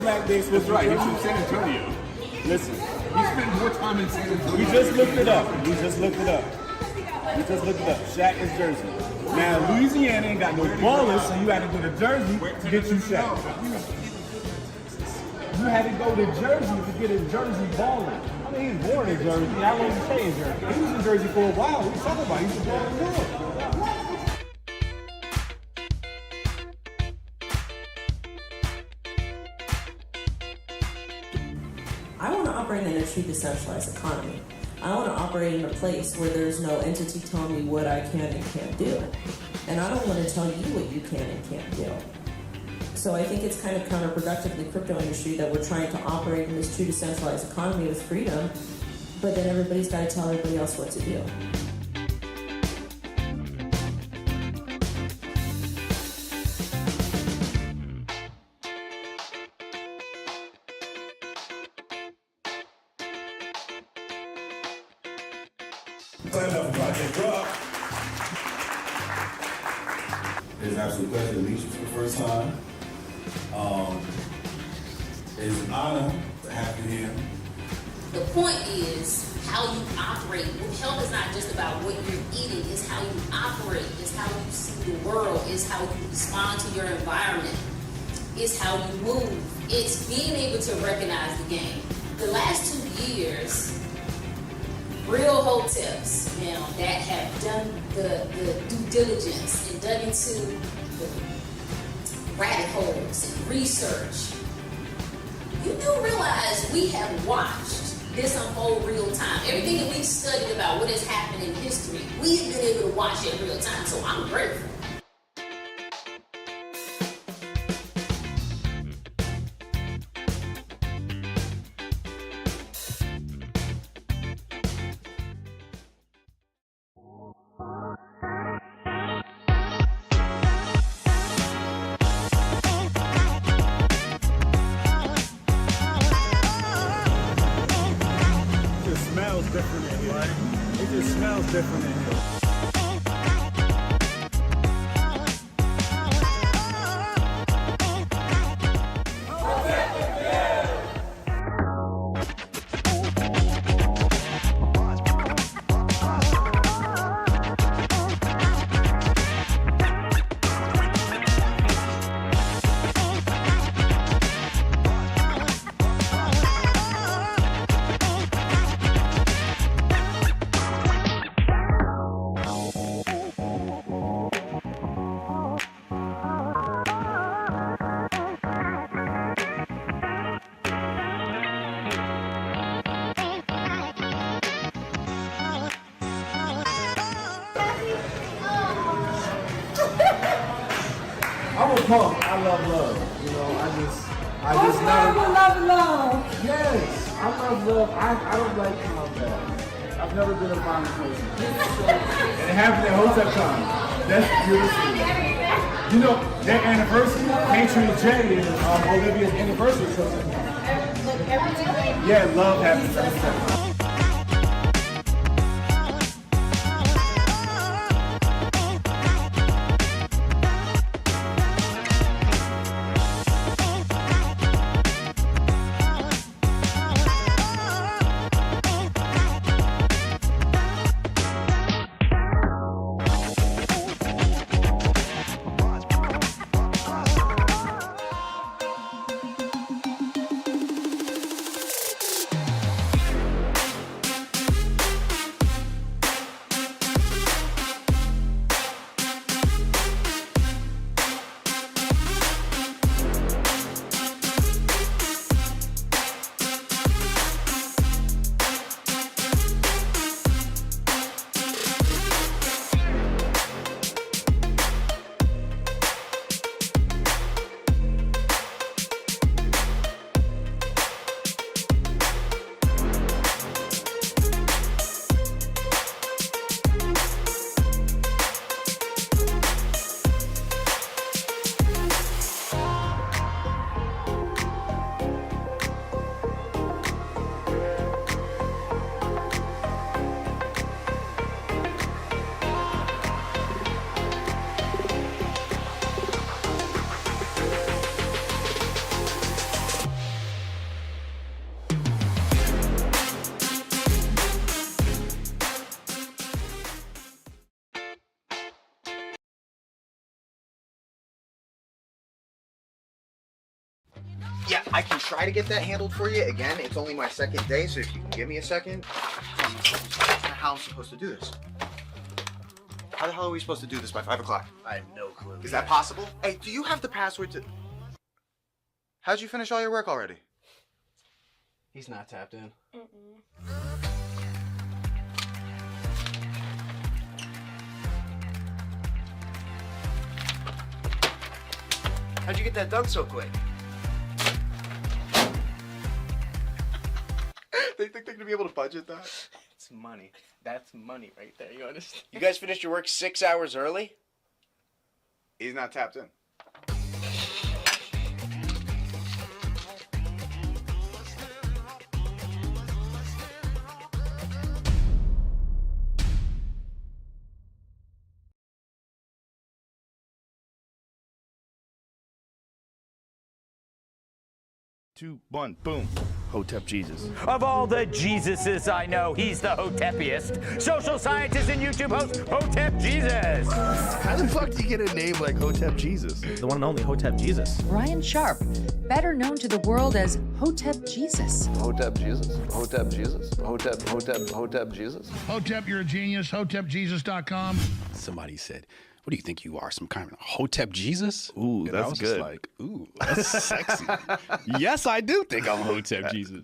Black base was right. He's from San Antonio. Listen, he spent more time in San Antonio. We just looked it up. Shaq is Jersey. Now Louisiana ain't got no ballers, so you had to go to Jersey to get you Shaq. You had to go to Jersey to get a Jersey baller. I mean, he was born in Jersey. How long did he stay in Jersey? He was in Jersey for a while. What are you talking about? He was born in New York. I want to operate in a true decentralized economy. I want to operate in a place where there's no entity telling me what I can and can't do. And I don't want to tell you what you can and can't do. So I think it's kind of counterproductive in the crypto industry that we're trying to operate in this true decentralized economy with freedom, but then everybody's got to tell everybody else what to do. It's an absolute pleasure to meet you for the first time. It's an honor to have you here. The point is how you operate. Health is not just about what you're eating, it's how you operate, it's how you see the world, it's how you respond to your environment, it's how you move, it's being able to recognize the game. The last 2 years, real hoteps now that have done the due diligence and dug into the rabbit holes and research, you do realize we have watched this unfold real time. Everything that we've studied about what has happened in history, we've been able to watch it real time, so I'm grateful. Different in here. It just smells different in here. I'm a punk. I love love. You know, I just never love. Yes, I love love. I don't like combat. I've never been a violent person. And it happened at HotepCon. That's beautiful. You know, their anniversary, Patriot J is Olivia's anniversary. So yeah, love happens every time. Yeah, I can try to get that handled for you. Again, it's only my second day, so if you can give me a second. How am I supposed to do this? How the hell are we supposed to do this by 5 o'clock? I have no clue. Is that possible? Hey, do you have the password to... How'd you finish all your work already? He's not tapped in. How'd you get that done so quick? They think they're gonna be able to budget that? It's money. That's money right there, you understand? You guys finished your work 6 hours early? He's not tapped in. Two, one, boom. Hotep Jesus. Of all the Jesuses I know, he's the Hotepiest. Social scientist and YouTube host, Hotep Jesus. How the fuck do you get a name like Hotep Jesus? The one and only Hotep Jesus. Ryan Sharp, better known to the world as Hotep Jesus. Hotep Jesus. Hotep Jesus. Hotep Jesus. Hotep, you're a genius. HotepJesus.com. Somebody said, what do you think you are, some kind of Hotep Jesus? Ooh, And that's I was good. Just like, ooh, that's sexy. Yes, I do think I'm Hotep Jesus.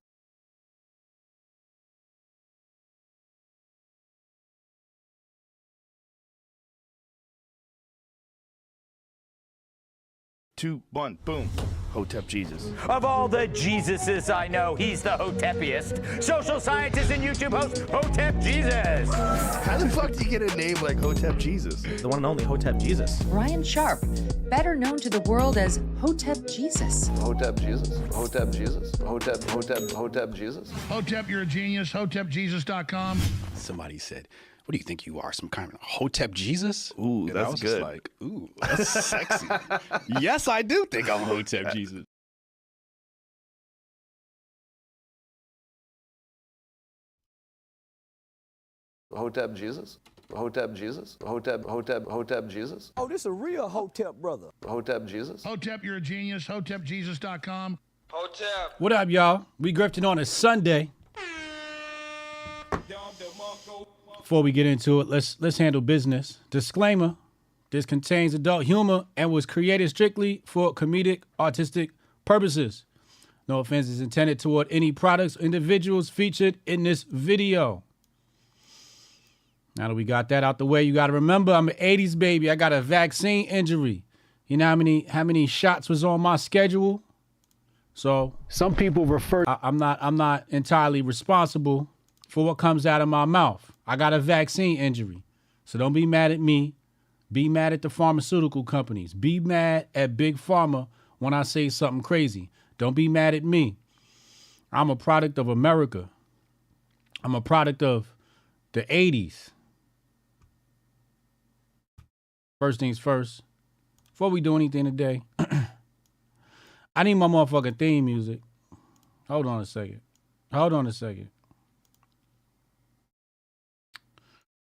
Two, one, boom. Hotep Jesus. Of all the Jesuses I know, he's the Hotepiest. Social scientist and YouTube host, Hotep Jesus. How the fuck do you get a name like Hotep Jesus? The one and only Hotep Jesus. Ryan Sharp, better known to the world as Hotep Jesus. Hotep Jesus. Hotep Jesus. Hotep Jesus. Hotep, you're a genius. HotepJesus.com. Somebody said, what do you think you are, some kind of Hotep Jesus? Ooh, And I that's was good. Just like, ooh, that's sexy. Yes, I do think I'm Hotep Jesus. Hotep Jesus. Hotep Jesus. Hotep Jesus. Oh, this a real Hotep brother. Hotep Jesus. Hotep, you're a genius. HotepJesus.com. Hotep. What up, y'all? We grifting on a Sunday. Before we get into it, let's handle business. Disclaimer: this contains adult humor and was created strictly for comedic, artistic purposes. No offense is intended toward any products or individuals featured in this video. Now that we got that out the way, you got to remember I'm an 80s baby. I got a vaccine injury. You know how many shots was on my schedule? So some people refer. I'm not entirely responsible for what comes out of my mouth. I got a vaccine injury. So don't be mad at me. Be mad at the pharmaceutical companies. Be mad at Big Pharma when I say something crazy. Don't be mad at me. I'm a product of America. I'm a product of the 80s. First things first, before we do anything today, I need my motherfucking theme music. Hold on a second.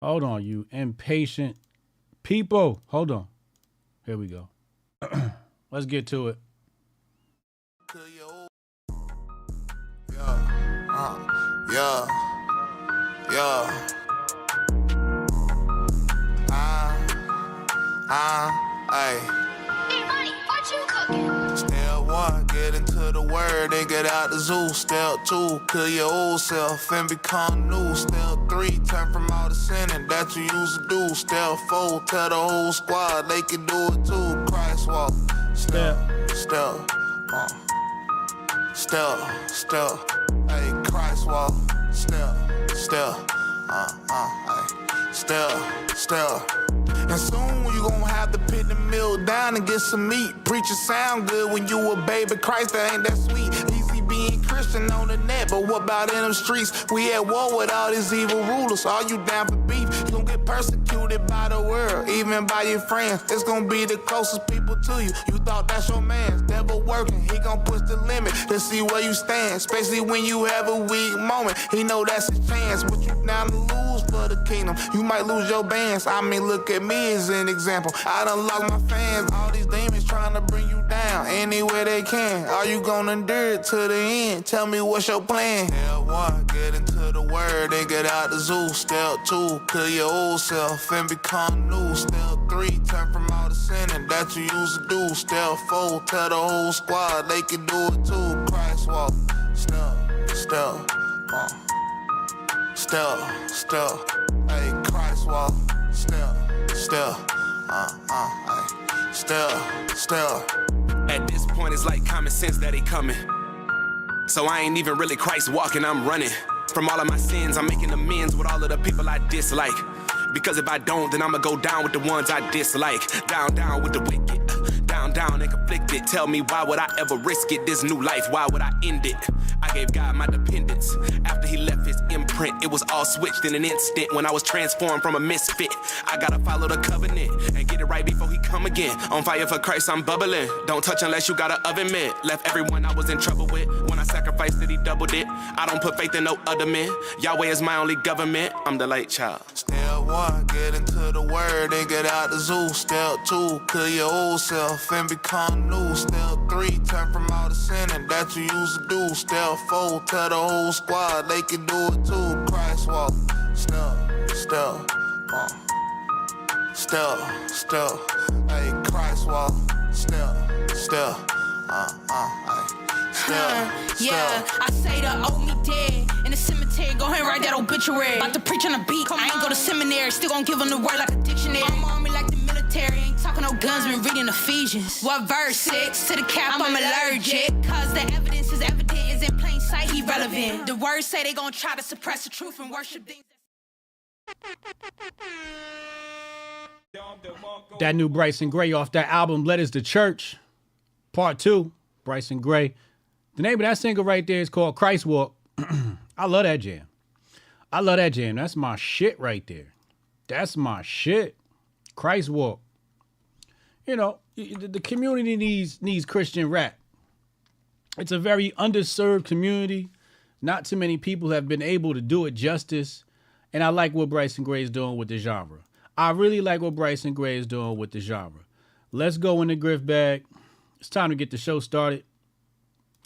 Hold on, you impatient people. Hold on. Here we go. Let's get to it. Hey, buddy, what you cooking? Step one, get into the word and get out the zoo. Step two, kill your old self and become new. Step three, turn from all the sinning that you used to do. Step four, tell the whole squad they can do it too. Christ walk, step. Hey, Christ walk, step. And soon you gon' have to put the meal down and get some meat. Preacher sound good when you a baby. Christ, that ain't that sweet. Easy being Christian on the net, but what about in them streets? We at war with all these evil rulers. Are you down for beef? You gon' get persecuted excluded by the world, even by your friends. It's gonna be the closest people to you. You thought that's your man, devil working. He gon' push the limit to see where you stand, especially when you have a weak moment. He know that's his chance. What you down to lose for the kingdom? You might lose your bands. I mean, look at me as an example. I done lost my fans. All these demons trying to bring you down any way they can. Are you gonna endure it to the end? Tell me what's your plan. Step 1, get into the word and get out the zoo. Step 2, kill your old self and become new. Step 3, turn from all the sinning that you used to do. Step 4, tell the whole squad they can do it too. Christ walk, step, hey, Christ walk, step, step. At this point, it's like common sense that he coming. So I ain't even really Christ walking, I'm running. From all of my sins, I'm making amends with all of the people I dislike. Because if I don't, then I'ma go down with the ones I dislike. Down with the wicked. Down and conflicted. Tell me, why would I ever risk it? This new life, why would I end it? I gave God my dependence. After he left his imprint, it was all switched in an instant. When I was transformed from a misfit, I gotta follow the covenant and get it right before he come again. On fire for Christ, I'm bubbling. Don't touch unless you got an oven mitt. Left everyone I was in trouble with. When I sacrificed it, he doubled it. I don't put faith in no other men. Yahweh is my only government. I'm the light child. Step 1, get into the word and get out the zoo. Step 2, kill your old self and become new. Step 3, turn from all the sinning that you used to do. Step 4, tell the whole squad they can do it too. Christ walk, step, hey, Christ walk, step, yeah, I say the old me dead in the cemetery. Go ahead and write that obituary. About to preach on the beat. I ain't go to seminary. Still gon' give them the word like a dictionary. I'm army like the military. Ain't talking no guns. Been reading Ephesians. What verse? 6 to the cap. I'm allergic. Cause the evidence is evident. Is in plain sight. Irrelevant. The words say they gon' try to suppress the truth and worship things. That new Bryson Gray off that album, Letters to Church, Part 2, Bryson Gray. The name of that single right there is called Christ Walk. I love that jam. That's my shit right there. That's my shit. Christ Walk. You know, the community needs Christian rap. It's a very underserved community. Not too many people have been able to do it justice. And I like what Bryson Gray is doing with the genre. I really like what Bryson Gray is doing with the genre. Let's go in the Grift bag. It's time to get the show started.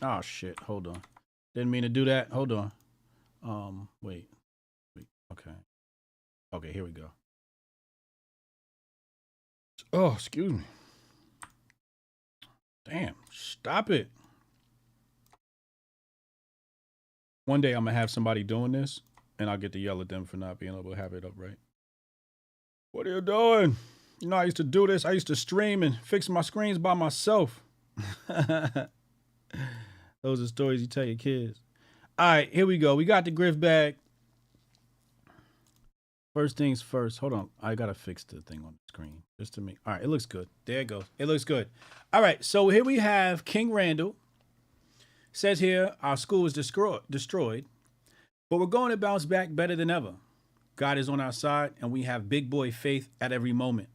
Oh, shit. Hold on. Didn't mean to do that. Hold on. Wait. Okay. Okay, here we go. Oh, excuse me. Damn. Stop it. One day I'm going to have somebody doing this, and I'll get to yell at them for not being able to have it up right. What are you doing? You know, I used to do this. I used to stream and fix my screens by myself. Those are stories you tell your kids. All right, here we go. We got the Grift bag. First things first. Hold on. I got to fix the thing on the screen just to make. All right, it looks good. There it goes. It looks good. All right, so here we have King Randall. Says here, our school was destroyed, but we're going to bounce back better than ever. God is on our side, and we have big boy faith at every moment.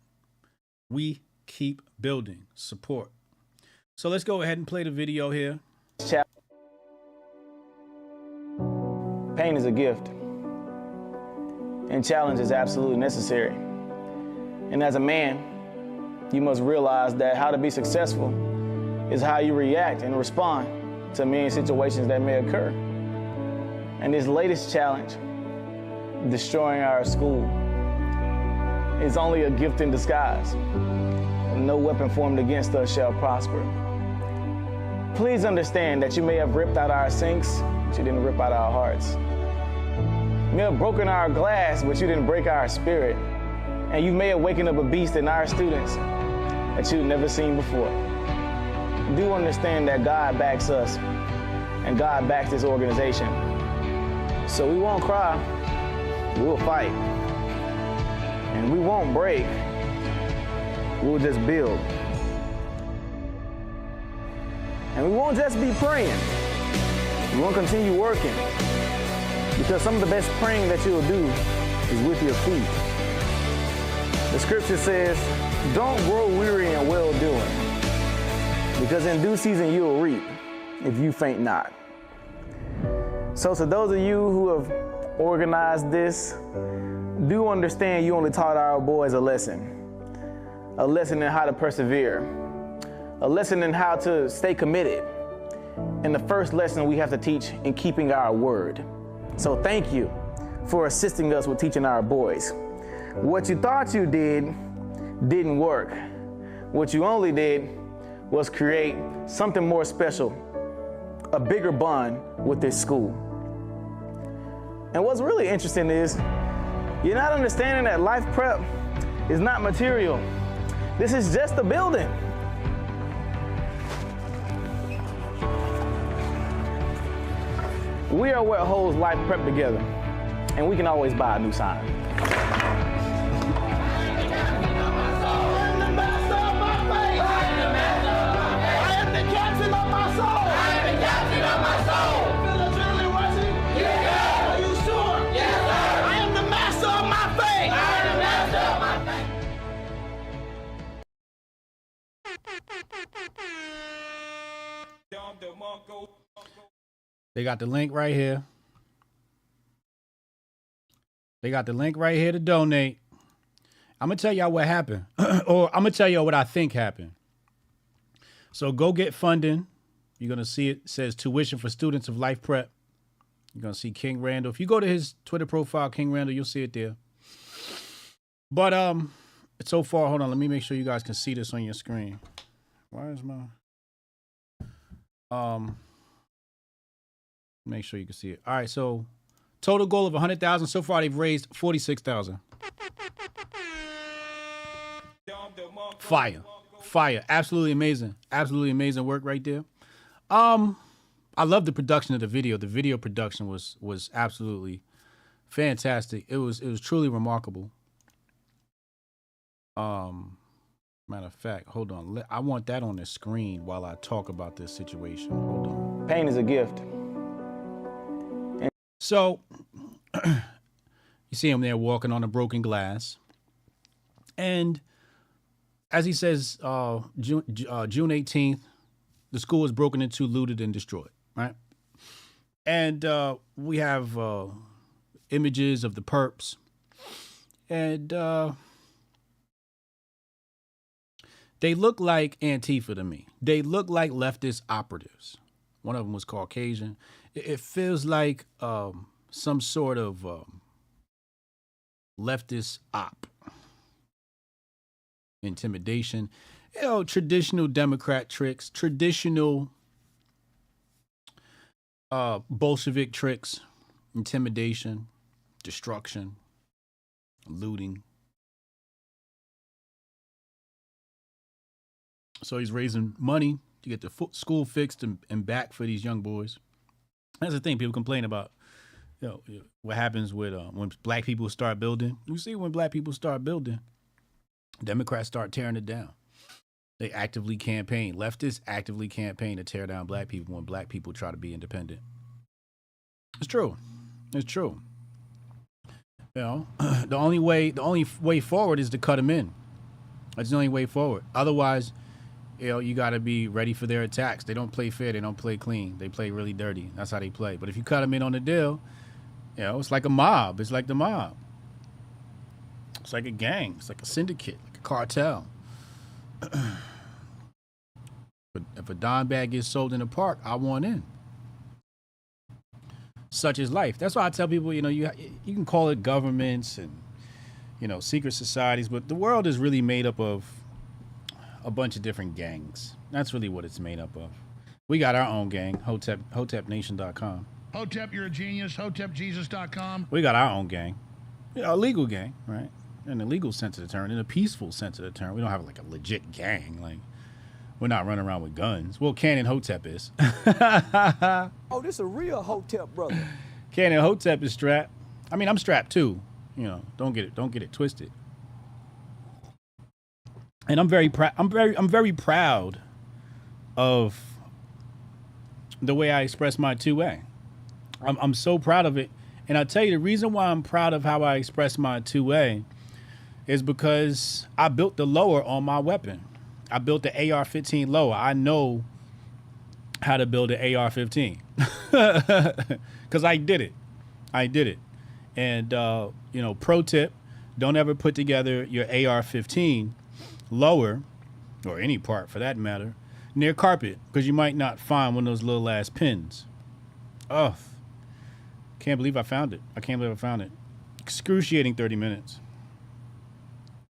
We keep building. Support. So let's go ahead and play the video here. Pain is a gift, and challenge is absolutely necessary. And as a man, you must realize that how to be successful is how you react and respond to many situations that may occur. And this latest challenge, destroying our school, is only a gift in disguise. No weapon formed against us shall prosper. Please understand that you may have ripped out our sinks, but you didn't rip out our hearts. You may have broken our glass, but you didn't break our spirit. And you may have wakened up a beast in our students that you've never seen before. Do understand that God backs us, and God backs this organization. So we won't cry, we'll fight. And we won't break, we'll just build. And we won't just be praying, we won't continue working. Because some of the best praying that you'll do is with your feet. The scripture says, don't grow weary in well-doing, because in due season you will reap if you faint not. So to those of you who have organized this, do understand you only taught our boys a lesson in how to persevere, a lesson in how to stay committed, and the first lesson we have to teach in keeping our word. So thank you for assisting us with teaching our boys. What you thought you did didn't work. What you only did was create something more special, a bigger bond with this school. And what's really interesting is you're not understanding that life prep is not material. This is just a building. We are what holds life prep together, and we can always buy a new sign. They got the link right here. They got the link right here to donate. I'm going to tell y'all what happened. Or I'm going to tell y'all what I think happened. So go get funding. You're going to see it says tuition for students of life prep. You're going to see King Randall. If you go to his Twitter profile, King Randall, you'll see it there. But so far, hold on. Let me make sure you guys can see this on your screen. Why is my... Make sure you can see it. All right, so total goal of 100,000. So far, they've raised 46,000. Fire, fire, absolutely amazing, work right there. I love the production of the video. The video production was absolutely fantastic. It was truly remarkable. Matter of fact, hold on. I want that on the screen while I talk about this situation. Hold on. Pain is a gift. So, you see him there walking on a broken glass. And as he says, June 18th, the school is broken into, looted, and destroyed, right? And we have images of the perps. And they look like Antifa to me. They look like leftist operatives. One of them was Caucasian. It feels like some sort of leftist op. Intimidation. You know, traditional Democrat tricks. Traditional Bolshevik tricks. Intimidation. Destruction. Looting. So he's raising money to get the school fixed and back for these young boys. That's the thing people complain about. You know, what happens with when black people start building. You see, when black people start building, Democrats start tearing it down. They actively campaign. Leftists actively campaign to tear down black people when black people try to be independent. It's true. It's true. You know, the only way forward is to cut them in. That's the only way forward. Otherwise, you know, you got to be ready for their attacks. They don't play fair. They don't play clean. They play really dirty. That's how they play. But if you cut them in on the deal, you know, it's like a mob. It's like the mob. It's like a gang. It's like a syndicate, like a cartel. But if a dime bag gets sold in the park, I want in. Such is life. That's why I tell people, you know, you can call it governments and, you know, secret societies, but the world is really made up of a bunch of different gangs. That's really what it's made up of. We got our own gang, HotepNation.com. Hotep, you're a genius. HotepJesus.com. We got our own gang. You know, a legal gang, right? In the legal sense of the term, in a peaceful sense of the term. We don't have like a legit gang. Like, we're not running around with guns. Well, Canon Hotep is. Oh, this a real Hotep brother. Canon Hotep is strapped. I mean, I'm strapped too. You know, don't get it twisted. And I'm very proud. I'm very proud of the way I express my 2A. I'm so proud of it. And I'll tell you the reason why I'm proud of how I express my 2A is because I built the lower on my weapon. I built the AR-15 lower. I know how to build an AR-15 because I did it. And, you know, pro tip, don't ever put together your AR-15 lower, or any part for that matter, near carpet, because you might not find one of those little ass pins. Oh, can't believe I found it. Excruciating 30 minutes.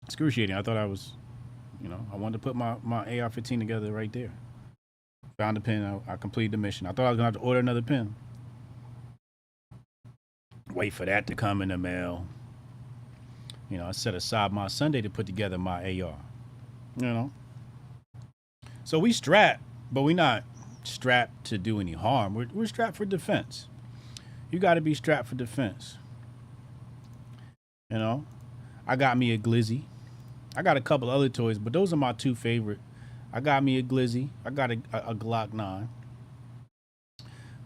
Excruciating. I thought I was, you know, I wanted to put my AR-15 together right there. Found the pin. I completed the mission. I thought I was going to have to order another pin. Wait for that to come in the mail. You know, I set aside my Sunday to put together my AR. You know? So we strapped, but we're not strapped to do any harm. We're strapped for defense. You got to be strapped for defense. You know? I got me a Glizzy. I got a couple other toys, but those are my two favorite. I got me a Glizzy. I got a Glock 9.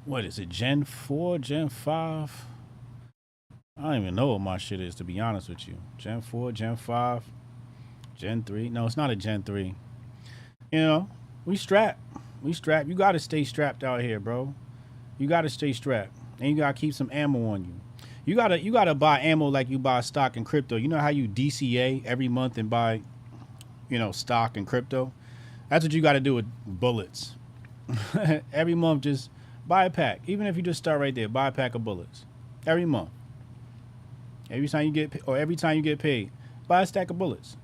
What is it? Gen 4? Gen 5? I don't even know what my shit is, to be honest with you. Gen 4, Gen 5, Gen 3. No, it's not a Gen 3. You know, we strapped. You got to stay strapped out here, bro. You got to stay strapped. And you got to keep some ammo on you. You gotta buy ammo like you buy stock in crypto. You know how you DCA every month and buy, you know, stock in crypto? That's what you got to do with bullets. Every month, just buy a pack. Even if you just start right there, buy a pack of bullets. Every month. Every time you get paid, buy a stack of bullets.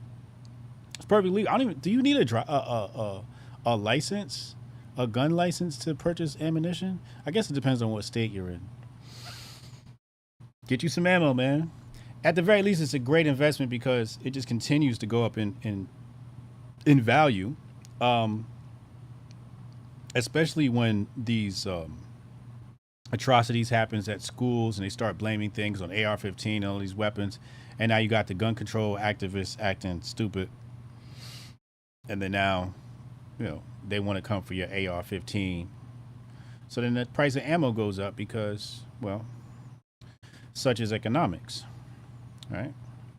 It's perfectly legal. Do you need a license, a gun license to purchase ammunition? I guess it depends on what state you're in. Get you some ammo, man. At the very least, it's a great investment because it just continues to go up in value, especially when these atrocities happens at schools and they start blaming things on AR-15 and all these weapons, and now you got the gun control activists acting stupid, and then now, you know, they want to come for your AR-15. So then the price of ammo goes up because, well, such is economics, right?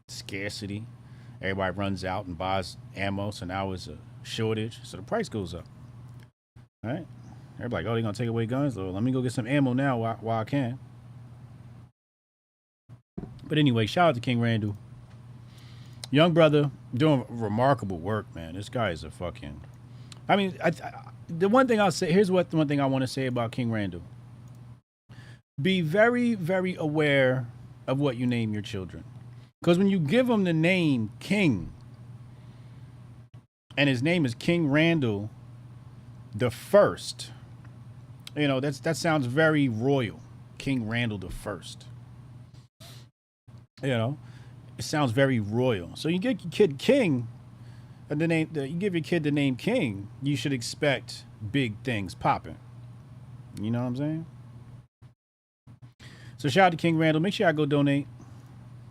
Scarcity. Everybody runs out and buys ammo, so now it's a shortage, so the price goes up, right? Everybody like, oh, they're going to take away guns? Well, let me go get some ammo now while I can. But anyway, shout out to King Randall. Young brother doing remarkable work, man. This guy is a fucking... I mean, the one thing I'll say... Here's what the one thing I want to say about King Randall. Be very, very aware of what you name your children. Because when you give them the name King, and his name is King Randall the First, you know, that sounds very royal. King Randall the First. You know, it sounds very royal. So you get your kid King, you give your kid the name King, you should expect big things popping. You know what I'm saying? So shout out to King Randall. Make sure I go donate.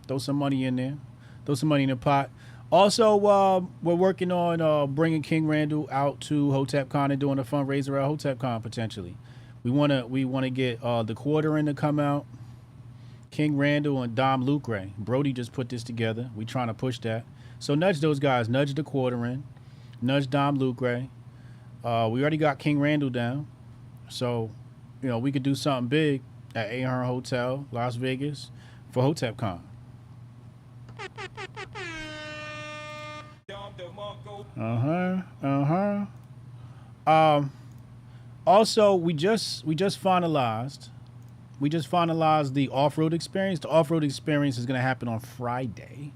Throw some money in there. Throw some money in the pot. Also, we're working on bringing King Randall out to HotepCon and doing a fundraiser at HotepCon potentially. We wanna get the Quarterin to come out. King Randall and Dom Lucre. Brody just put this together. We trying to push that. So nudge those guys. Nudge the Quarterin. Nudge Dom Lucre. We already got King Randall down. So, you know, we could do something big at Ahern Hotel, Las Vegas, for HotepCon. Also, we just finalized the off-road experience. The off-road experience is going to happen on Friday.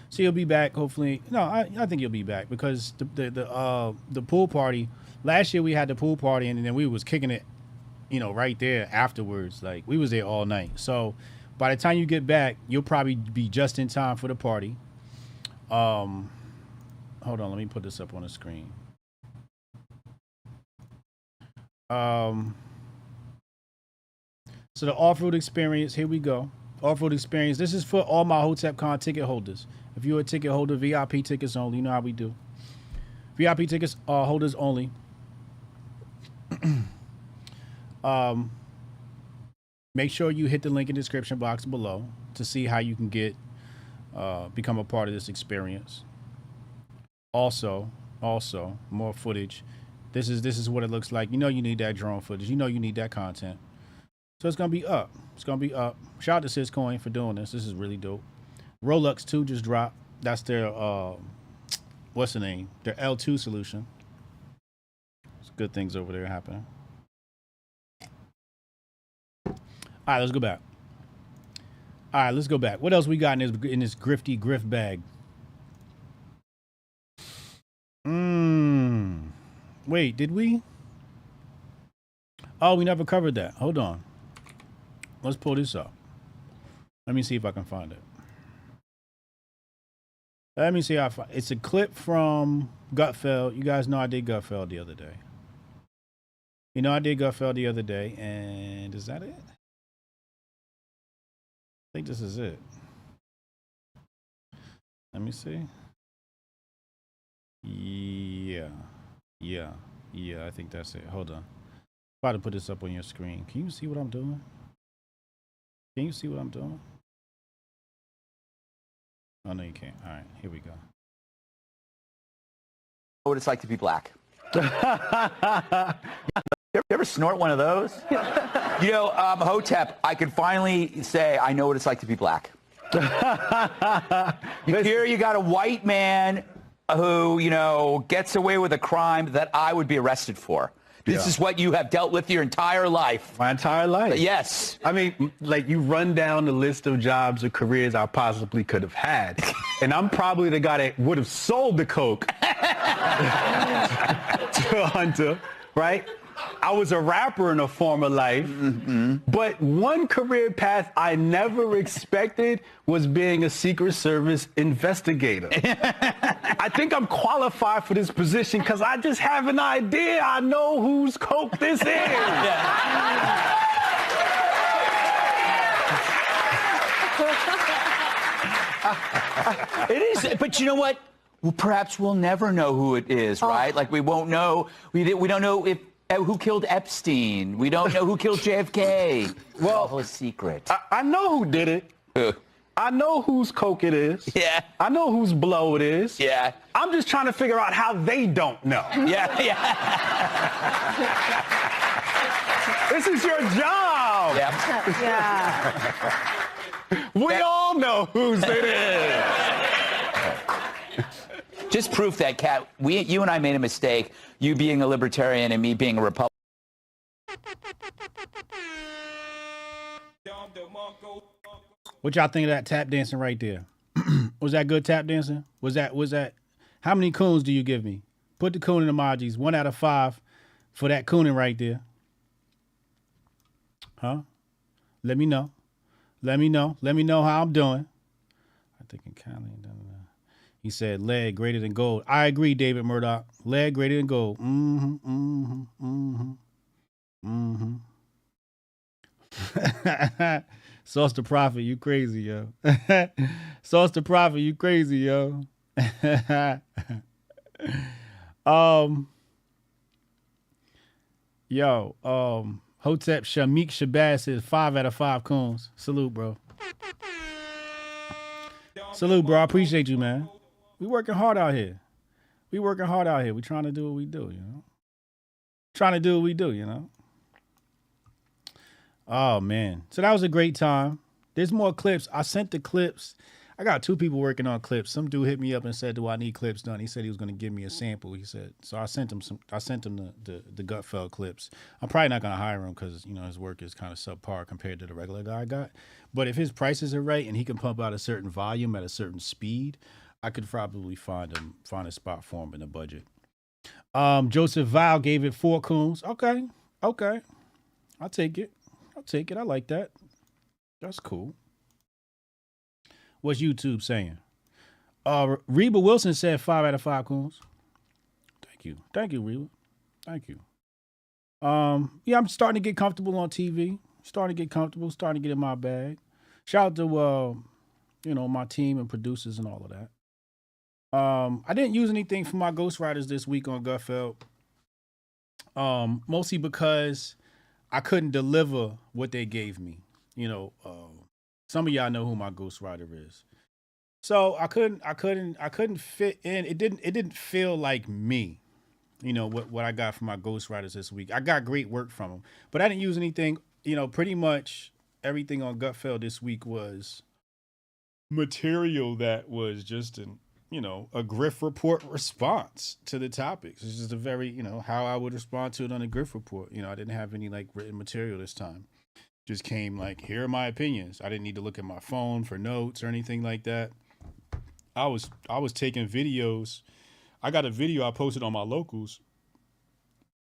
So you'll be back, hopefully. No, I think you'll be back because the pool party, last year we had the pool party and then we was kicking it, you know, right there afterwards. Like, we was there all night. So by the time you get back, you'll probably be just in time for the party. Hold on, let me put this up on the screen. So the off-road experience, here we go. Off-road experience. This is for all my HotepCon ticket holders. If you're a ticket holder, VIP tickets only. You know how we do. VIP tickets are holders only. Make sure you hit the link in the description box below to see how you can get become a part of this experience. Also, more footage. This is what it looks like. You know you need that drone footage. You know you need that content. So it's gonna be up. It's gonna be up. Shout out to Syscoin for doing this. This is really dope. Rolex 2 just dropped. That's their what's the name? Their L2 solution. There's good things over there happening. All right, let's go back. What else we got in this grifty grift bag? Wait, did we? Oh, we never covered that. Hold on. Let's pull this up. Let me see if I can find it. Let me see how I find it. It's a clip from Gutfeld. You guys know I did Gutfeld the other day. And is that it? I think this is it. Let me see. Yeah, I think that's it. Hold on. About to put this up on your screen. Can you see what I'm doing? Oh, no, you can't. All right, here we go. What it's like to be black. You ever snort one of those? Hotep, I can finally say I know what it's like to be black. Here you got a white man who, gets away with a crime that I would be arrested for. This is what you have dealt with your entire life. My entire life? Yes. I mean, like, you run down the list of jobs or careers I possibly could have had. And I'm probably the guy that would have sold the coke to a hunter, right? I was a rapper in a former life, but one career path I never expected was being a Secret Service investigator. I think I'm qualified for this position because I just have an idea. I know whose coke this is. It is, but you know what? Well, perhaps we'll never know who it is, right? Like, we won't know. We don't know who killed Epstein. We don't know who killed JFK. Well, it's a secret. I know who did it. I know whose coke it is. Yeah. I know whose blow it is. Yeah. I'm just trying to figure out how they don't know. Yeah. This is your job. Yep. Yeah. We all know whose it is. Just proof that, Kat, you and I made a mistake, you being a libertarian and me being a Republican. What y'all think of that tap dancing right there? Was that good tap dancing? Was that, how many coons do you give me? Put the cooning emojis, 1 out of 5 for that cooning right there. Huh? Let me know. Let me know how I'm doing. I think in Cali, he said lead greater than gold. I agree, David Murdoch. Lead greater than gold. Sauce the Prophet, you crazy, yo. Sauce the Prophet, you crazy, yo. Hotep Shamik Shabazz says 5 out of 5 coons. Salute, bro. Salute, bro. I appreciate you, man. We working hard out here. We trying to do what we do, Oh, man. So that was a great time. There's more clips. I sent the clips. I got 2 people working on clips. Some dude hit me up and said, do I need clips done? He said he was going to give me a sample. He said, so I sent him the Gutfeld clips. I'm probably not going to hire him because, his work is kind of subpar compared to the regular guy I got. But if his prices are right and he can pump out a certain volume at a certain speed, I could probably find a spot for him in the budget. Joseph Val gave it 4 coons. Okay. I'll take it. I like that. That's cool. What's YouTube saying? Reba Wilson said 5 out of 5 coons. Thank you, Reba. Thank you. Yeah, I'm starting to get comfortable on TV. Starting to get in my bag. Shout out to my team and producers and all of that. I didn't use anything for my ghostwriters this week on Gutfeld. Mostly because I couldn't deliver what they gave me. Some of y'all know who my ghostwriter is. So I couldn't fit in. It didn't feel like me. You know, what I got from my ghostwriters this week. I got great work from them, but I didn't use anything. You know, pretty much everything on Gutfeld this week was material that was just a Grift Report response to the topics. It's just a very, how I would respond to it on a Grift Report. You know, I didn't have any like written material this time. Just came like, here are my opinions. I didn't need to look at my phone for notes or anything like that. I was taking videos. I got a video I posted on my locals.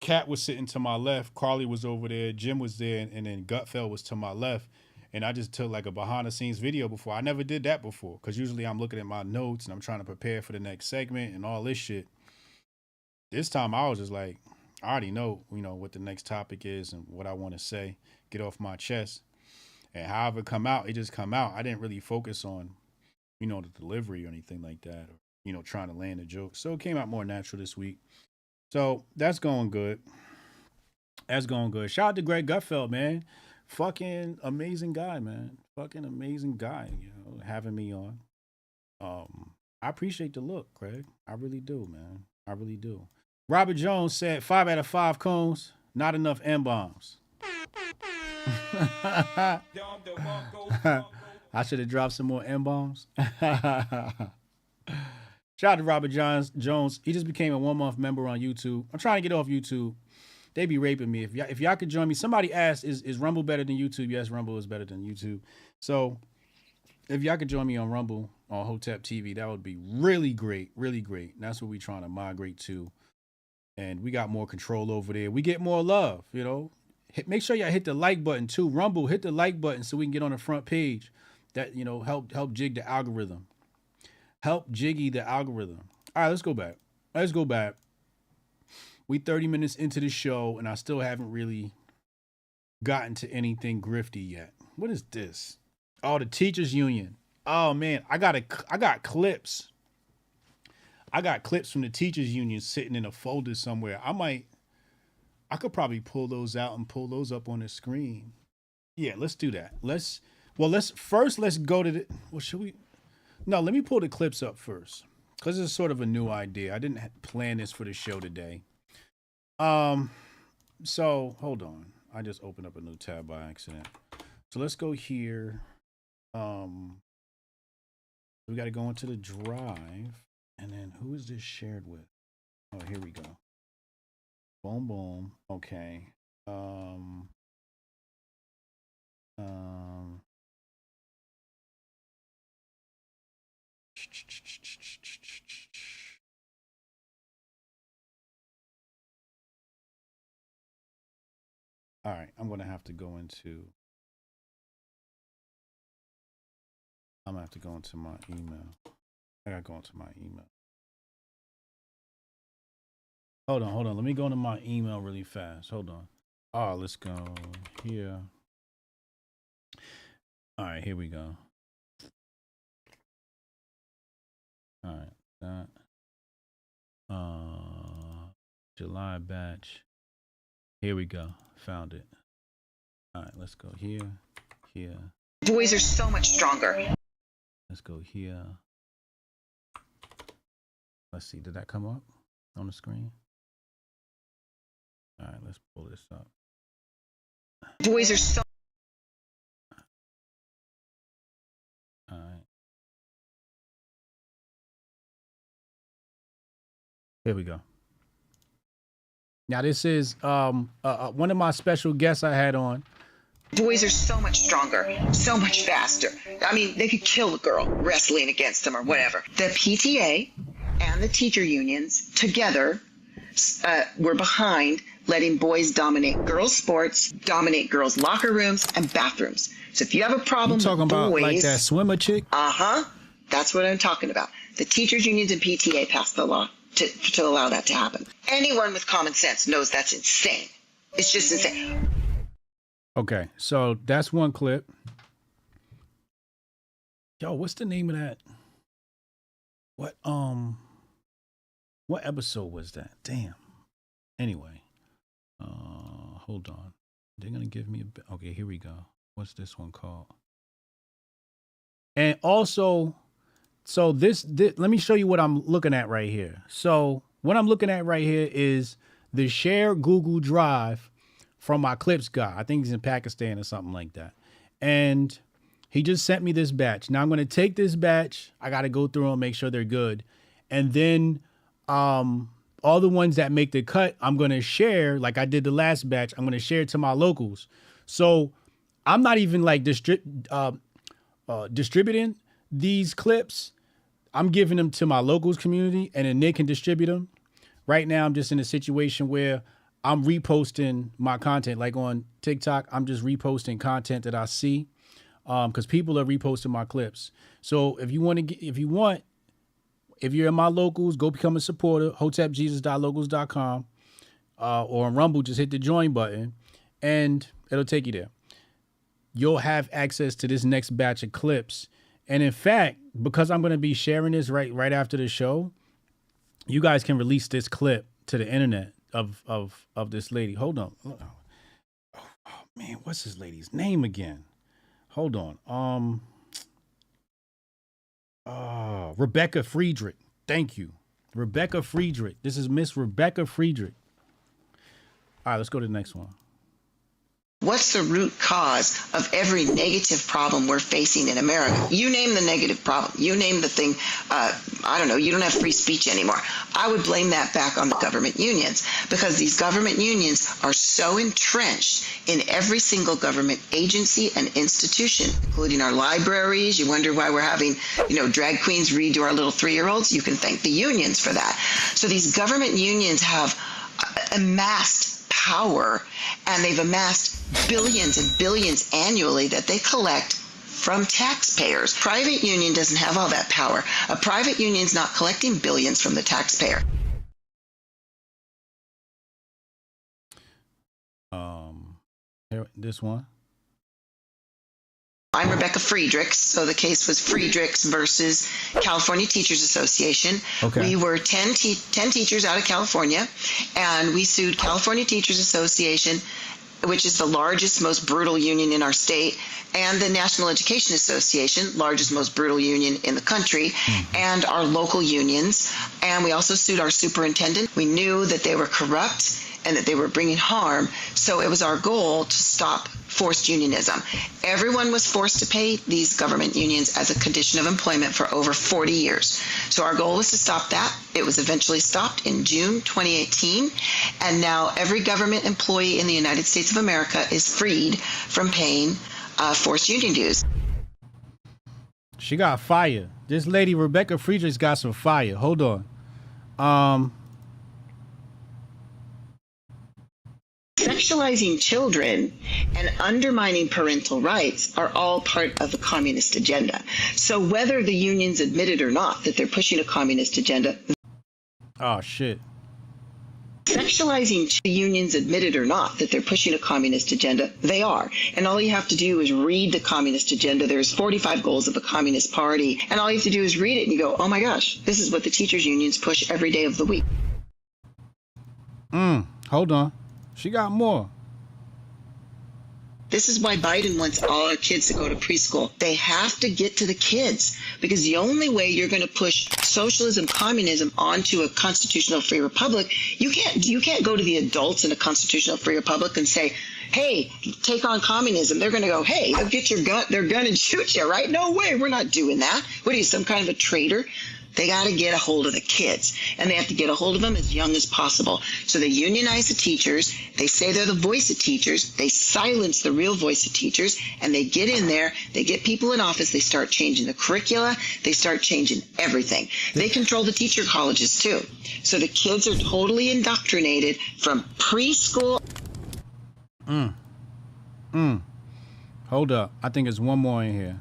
Kat was sitting to my left. Carly was over there. Jim was there. And then Gutfeld was to my left. And I just took like a behind the scenes video before. I never did that before. Because usually I'm looking at my notes and I'm trying to prepare for the next segment and all this shit. This time I was just like, I already know, what the next topic is and what I want to say. Get off my chest. And however it come out, it just come out. I didn't really focus on, the delivery or anything like that. Or, trying to land a joke. So it came out more natural this week. So that's going good. That's going good. Shout out to Greg Gutfeld, man. Fucking amazing guy, man. Fucking amazing guy, having me on. I appreciate the look, Greg. I really do, man. I really do. Robert Jones said 5 out of 5 cones, not enough M-bombs. I should have dropped some more M-bombs. Shout out to Robert Jones. He just became a 1-month member on YouTube. I'm trying to get off YouTube. They be raping me. If y'all could join me. Somebody asked, is Rumble better than YouTube? Yes, Rumble is better than YouTube. So if y'all could join me on Rumble on Hotep TV, that would be really great. Really great. And that's what we're trying to migrate to. And we got more control over there. We get more love, Make sure y'all hit the like button too. Rumble, hit the like button so we can get on the front page. That, help jig the algorithm. Help jiggy the algorithm. All right, let's go back. We 30 minutes into the show, and I still haven't really gotten to anything grifty yet. What is this? Oh, the teachers union. Oh man, I got clips. I got clips from the teachers union sitting in a folder somewhere. I could probably pull those out and pull those up on the screen. Yeah, let's do that. Let's go to the. Well, should we? No, let me pull the clips up first, because it's sort of a new idea. I didn't plan this for the show today. So hold on. I just opened up a new tab by accident. So let's go here. We got to go into the drive, and then who is this shared with? Oh, here we go. Boom, boom. Okay. All right, I'm going to have to go into my email. I got to go into my email. Hold on. Let me go into my email really fast. Hold on. Oh, let's go here. All right, here we go. All right, that. July batch. Here we go. Found it. All right, let's go here. Boys are so much stronger. Let's go here. Let's see. Did that come up on the screen? All right, let's pull this up. Boys are so. All right. Here we go. Now this is one of my special guests I had on. Boys are so much stronger, so much faster. I mean, they could kill a girl wrestling against them or whatever. The PTA and the teacher unions together were behind letting boys dominate girls' sports, dominate girls' locker rooms and bathrooms. So if you have a problem talking with about boys, like that swimmer chick? That's what I'm talking about. The teachers unions and PTA passed the law to allow that to happen. Anyone with common sense knows that's insane. It's just insane. Okay, so that's one clip. Yo, what's the name of that? What episode was that? Damn. Anyway, hold on. They're gonna give me a bit. Okay, here we go. What's this one called? And also, So this, let me show you what I'm looking at right here. So what I'm looking at right here is the share Google Drive from my clips guy. I think he's in Pakistan or something like that. And he just sent me this batch. Now I'm going to take this batch. I got to go through and make sure they're good. And then all the ones that make the cut, I'm going to share, like I did the last batch. I'm going to share it to my locals. So I'm not even like distributing these clips. I'm giving them to my locals community, and then they can distribute them. Right now, I'm just in a situation where I'm reposting my content. Like on TikTok, I'm just reposting content that I see because people are reposting my clips. So if you want to, if you're in my locals, go become a supporter. HotepJesus.locals.com or on Rumble, just hit the join button, and it'll take you there. You'll have access to this next batch of clips. And in fact, because I'm going to be sharing this right after the show, you guys can release this clip to the internet of this lady. Hold on. Oh, man, what's this lady's name again? Hold on. Rebecca Friedrich. Thank you. Rebecca Friedrich. This is Miss Rebecca Friedrich. All right, let's go to the next one. What's the root cause of every negative problem we're facing in America? You name the negative problem. You name the thing. I don't know. You don't have free speech anymore. I would blame that back on the government unions, because these government unions are so entrenched in every single government agency and institution, including our libraries. You wonder why we're having, drag queens read to our little 3-year-olds. You can thank the unions for that. So these government unions have amassed power, and they've amassed billions and billions annually that they collect from taxpayers. Private union doesn't have all that power. A private union's not collecting billions from the taxpayer. Here, this one. I'm Rebecca Friedrichs. So the case was Friedrichs versus California Teachers Association. Okay. We were 10 teachers out of California, and we sued California Teachers Association, which is the largest, most brutal union in our state, and the National Education Association, largest, most brutal union in the country, and our local unions. And we also sued our superintendent. We knew that they were corrupt and that they were bringing harm. So it was our goal to stop forced unionism. Everyone was forced to pay these government unions as a condition of employment for over 40 years. So our goal was to stop that. It was eventually stopped in June 2018. And now every government employee in the United States of America is freed from paying forced union dues. She got fire. This lady, Rebecca Friedrichs, got some fire. Hold on. Sexualizing children and undermining parental rights are all part of the communist agenda. So whether the unions admit it or not that they're pushing a communist agenda. Oh, shit. Sexualizing the unions admit it or not that they're pushing a communist agenda. They are. And all you have to do is read the communist agenda. There's 45 goals of a communist party. And all you have to do is read it and you go, oh my gosh, this is what the teachers unions push every day of the week. Hold on. She got more. This is why Biden wants all our kids to go to preschool. They have to get to the kids, because the only way you're going to push socialism, communism onto a constitutional free republic, you can't go to the adults in a constitutional free republic and say, hey, take on communism. They're going to go, hey, they'll get your gun, their gun and shoot you, right? No way, we're not doing that. What are you, some kind of a traitor? They got to get a hold of the kids, and they have to get a hold of them as young as possible. So they unionize the teachers. They say they're the voice of teachers. They silence the real voice of teachers, and they get in there. They get people in office. They start changing the curricula. They start changing everything. They control the teacher colleges, too. So the kids are totally indoctrinated from preschool. Hold up. I think there's one more in here.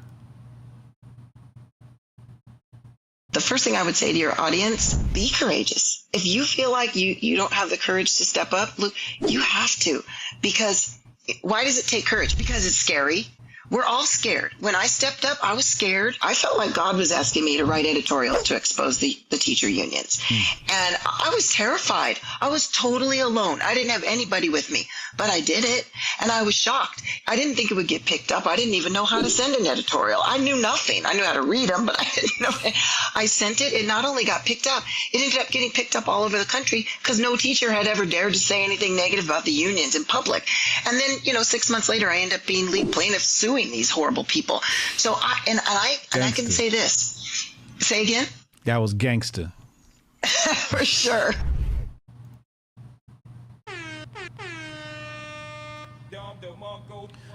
The first thing I would say to your audience, be courageous. If you feel like you don't have the courage to step up, look, you have to. Because why does it take courage? Because it's scary. We're all scared. When I stepped up, I was scared. I felt like God was asking me to write editorials to expose the teacher unions. And I was terrified. I was totally alone. I didn't have anybody with me, but I did it. And I was shocked. I didn't think it would get picked up. I didn't even know how to send an editorial. I knew nothing. I knew how to read them, but I didn't know. I sent it. It not only got picked up, it ended up getting picked up all over the country because no teacher had ever dared to say anything negative about the unions in public. And then, 6 months later, I ended up being lead plaintiff suing these horrible people. So I can say this. Say again? That was gangster. For sure.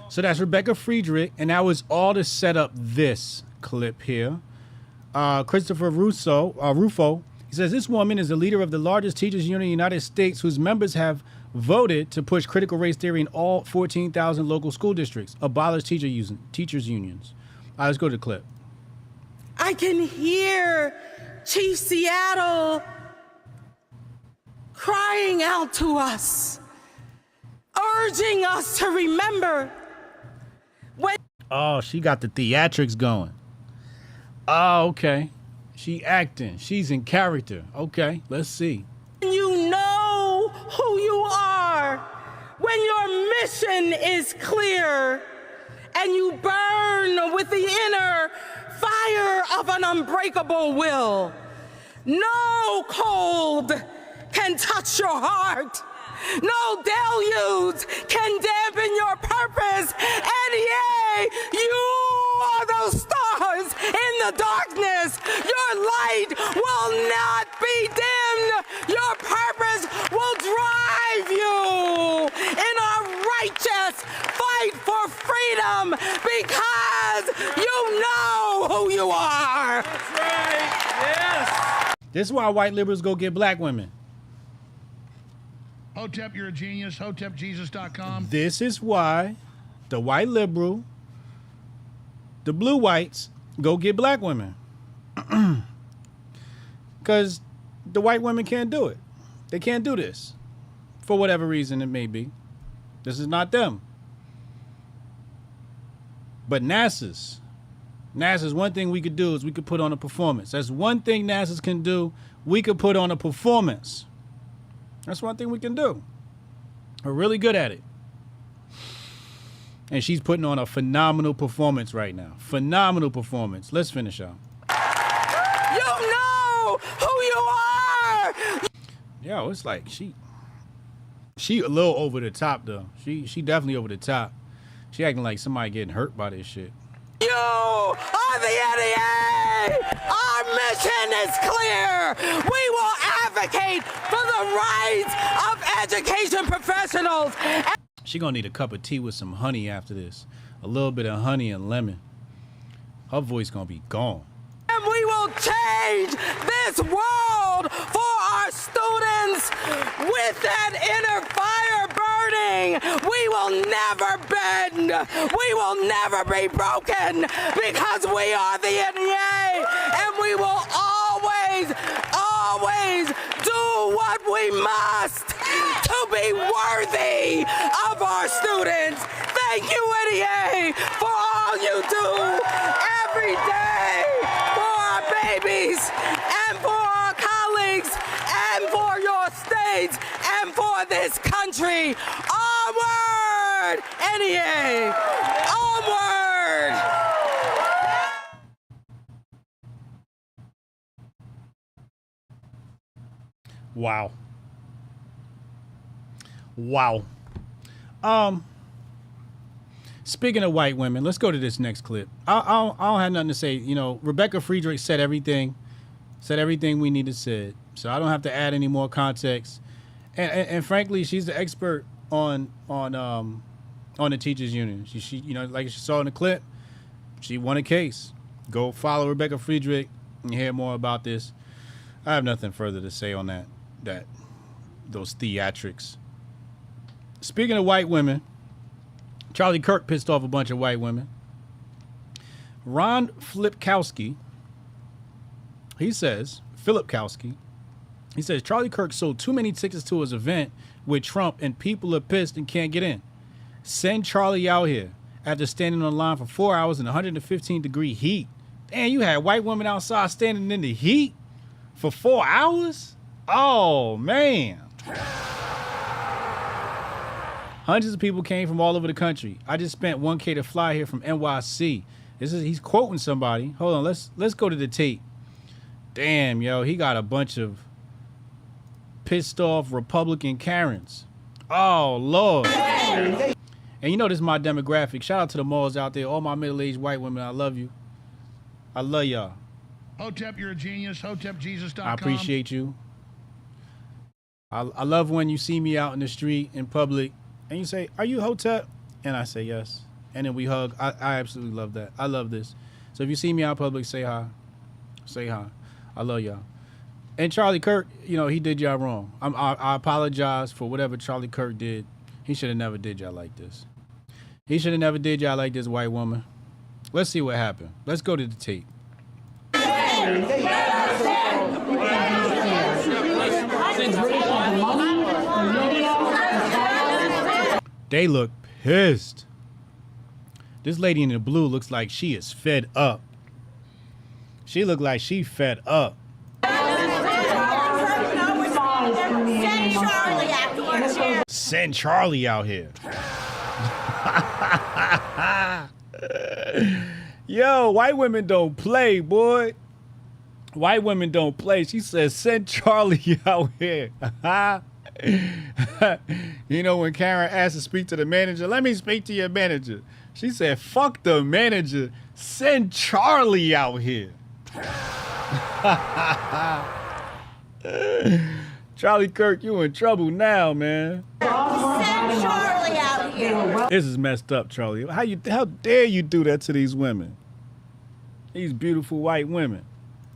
So that's Rebecca Friedrich, and that was all to set up this clip here. Christopher Rufo, he says, this woman is the leader of the largest teachers union in the United States, whose members have voted to push critical race theory in all 14,000 local school districts, abolish teachers unions. All right, let's go to the clip. I can hear Chief Seattle crying out to us, urging us to remember when... Oh, she got the theatrics going. Oh, okay. She acting. She's in character. Okay, let's see. You know who you are, when your mission is clear and you burn with the inner fire of an unbreakable will. No cold can touch your heart. No deluge can dampen your purpose. And yea, you are those stars in the darkness. Your light will not be dimmed. Your purpose will drive you in a righteous fight for freedom because you know who you are. That's right. Yes. This is why white liberals go get black women. Hotep, you're a genius. HotepJesus.com. This is why the white liberal, the blue whites, go get black women. Because the white women can't do it. They can't do this. For whatever reason it may be. This is not them. But NASA's one thing we could do is we could put on a performance. That's one thing NASA's can do. We could put on a performance. That's one thing we can do. We're really good at it. And she's putting on a phenomenal performance right now. Phenomenal performance. Let's finish out. You know who you are. Yo, it's like she a little over the top though. She definitely over the top. She acting like somebody getting hurt by this shit. You are the NEA! Our mission is clear! We will advocate for the rights of education professionals! She gonna need a cup of tea with some honey after this. A little bit of honey and lemon. Her voice gonna be gone. And we will change this world for our students with that inner fire burning. We will never bend. We will never be broken because we are the NEA and we will always do what we must to be worthy of our students. Thank you, NEA, for all you do every day for our babies and for our colleagues and for your states and for this country. Onward, NEA! Onward! Wow. Wow. Speaking of white women, let's go to this next clip. I don't have nothing to say. You know, Rebecca Friedrich said everything we needed said. So I don't have to add any more context. And frankly, she's the expert on the teachers union. She you know, like you saw in the clip, she won a case. Go follow Rebecca Friedrich and hear more about this. I have nothing further to say on those theatrics. Speaking of white women, Charlie Kirk pissed off a bunch of white women. Ron Filipkowski, he says, Charlie Kirk sold too many tickets to his event with Trump and people are pissed and can't get in. Send Charlie out here. after standing on line for 4 hours in 115-degree heat. Damn, you had white women outside standing in the heat for 4 hours? Oh, man. Hundreds of people came from all over the country. I just spent $1K to fly here from NYC. He's quoting somebody. Hold on, let's go to the tape. Damn, yo, he got a bunch of pissed off Republican Karens. Oh, Lord. And you know this is my demographic. Shout out to the malls out there. All my middle-aged white women, I love you. I love y'all. Hotep, you're a genius. HotepJesus.com. I appreciate you. I love when you see me out in the street, in public, and you say, "Are you Hotep?" And I say, "Yes." And then we hug. I absolutely love that. I love this. So if you see me out in public, say hi. Say hi. I love y'all. And Charlie Kirk, you know, he did y'all wrong. I apologize for whatever Charlie Kirk did. He should have never did y'all like this. He should have never did y'all like this, white woman. Let's see what happened. Let's go to the tape. They look pissed. This lady in the blue looks like she is fed up. She look like she fed up. Send Charlie out here. Yo, white women don't play, boy. White women don't play. She says, send Charlie out here. You know, when Karen asked to speak to the manager, let me speak to your manager. She said, fuck the manager. Send Charlie out here. Charlie Kirk, you in trouble now, man. Send Charlie out here. This is messed up, Charlie. How dare you do that to these women? These beautiful white women.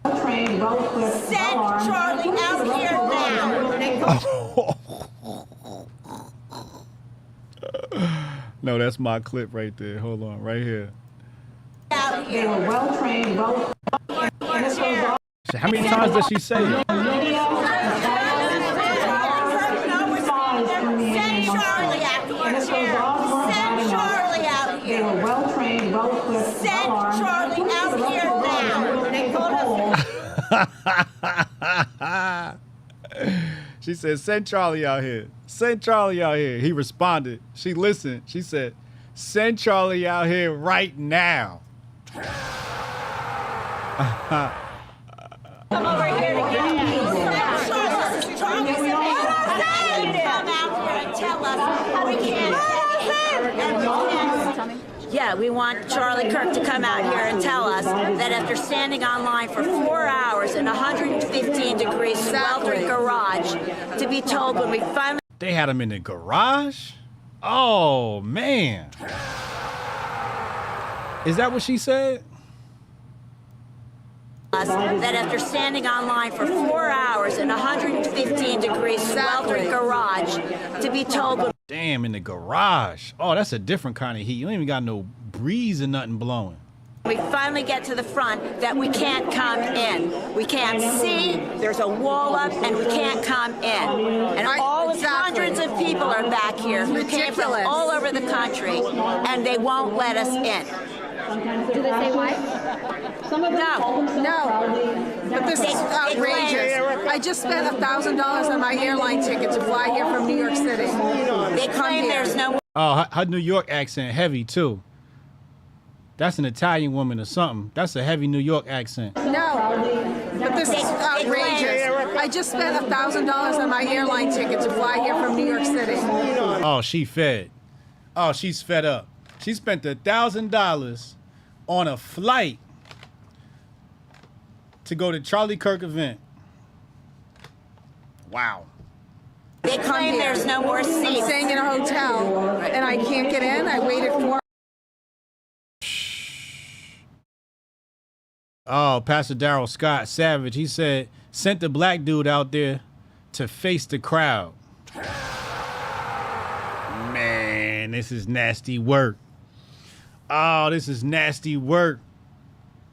Send Charlie out here now. No, that's my clip right there. Hold on, right here. Out here. Well trained, How many times does she say it? Send Charlie out here. Send Charlie out here. Well trained, well equipped. Send Charlie out here now. She said, send Charlie out here. Send Charlie out here. He responded. She listened. She said, send Charlie out here right now. Come over here to get come out here and tell us how we can. Yeah, we want Charlie Kirk to come out here and tell us that after standing online for 4 hours in 115 degrees sweltering garage, to be told when we finally... They had him in the garage? Oh, man. Is that what she said? That after standing online for 4 hours in 115 degrees sweltering garage, to be told... Damn, in the garage. Oh, that's a different kind of heat. You ain't even got no breeze or nothing blowing. We finally get to the front that we can't come in. We can't see, there's a wall up, and we can't come in. And all of hundreds of people are back here who came from all over the country, and they won't let us in. Do they say why? No. But this is outrageous. I just spent $1,000 on my airline ticket to fly here from New York City. They claim there's no... Oh, her New York accent heavy, too. That's an Italian woman or something. That's a heavy New York accent. No, but this is outrageous. I just spent $1,000 on my airline ticket to fly here from New York City. Oh, she fed. Oh, she's fed up. She spent $1,000 on a flight to go to Charlie Kirk event. Wow. They claim there's no more seats. I'm staying in a hotel, and I can't get in. I waited 4 Oh, Pastor Darrell Scott Savage, he said, sent the black dude out there to face the crowd. Man, this is nasty work. Oh, this is nasty work.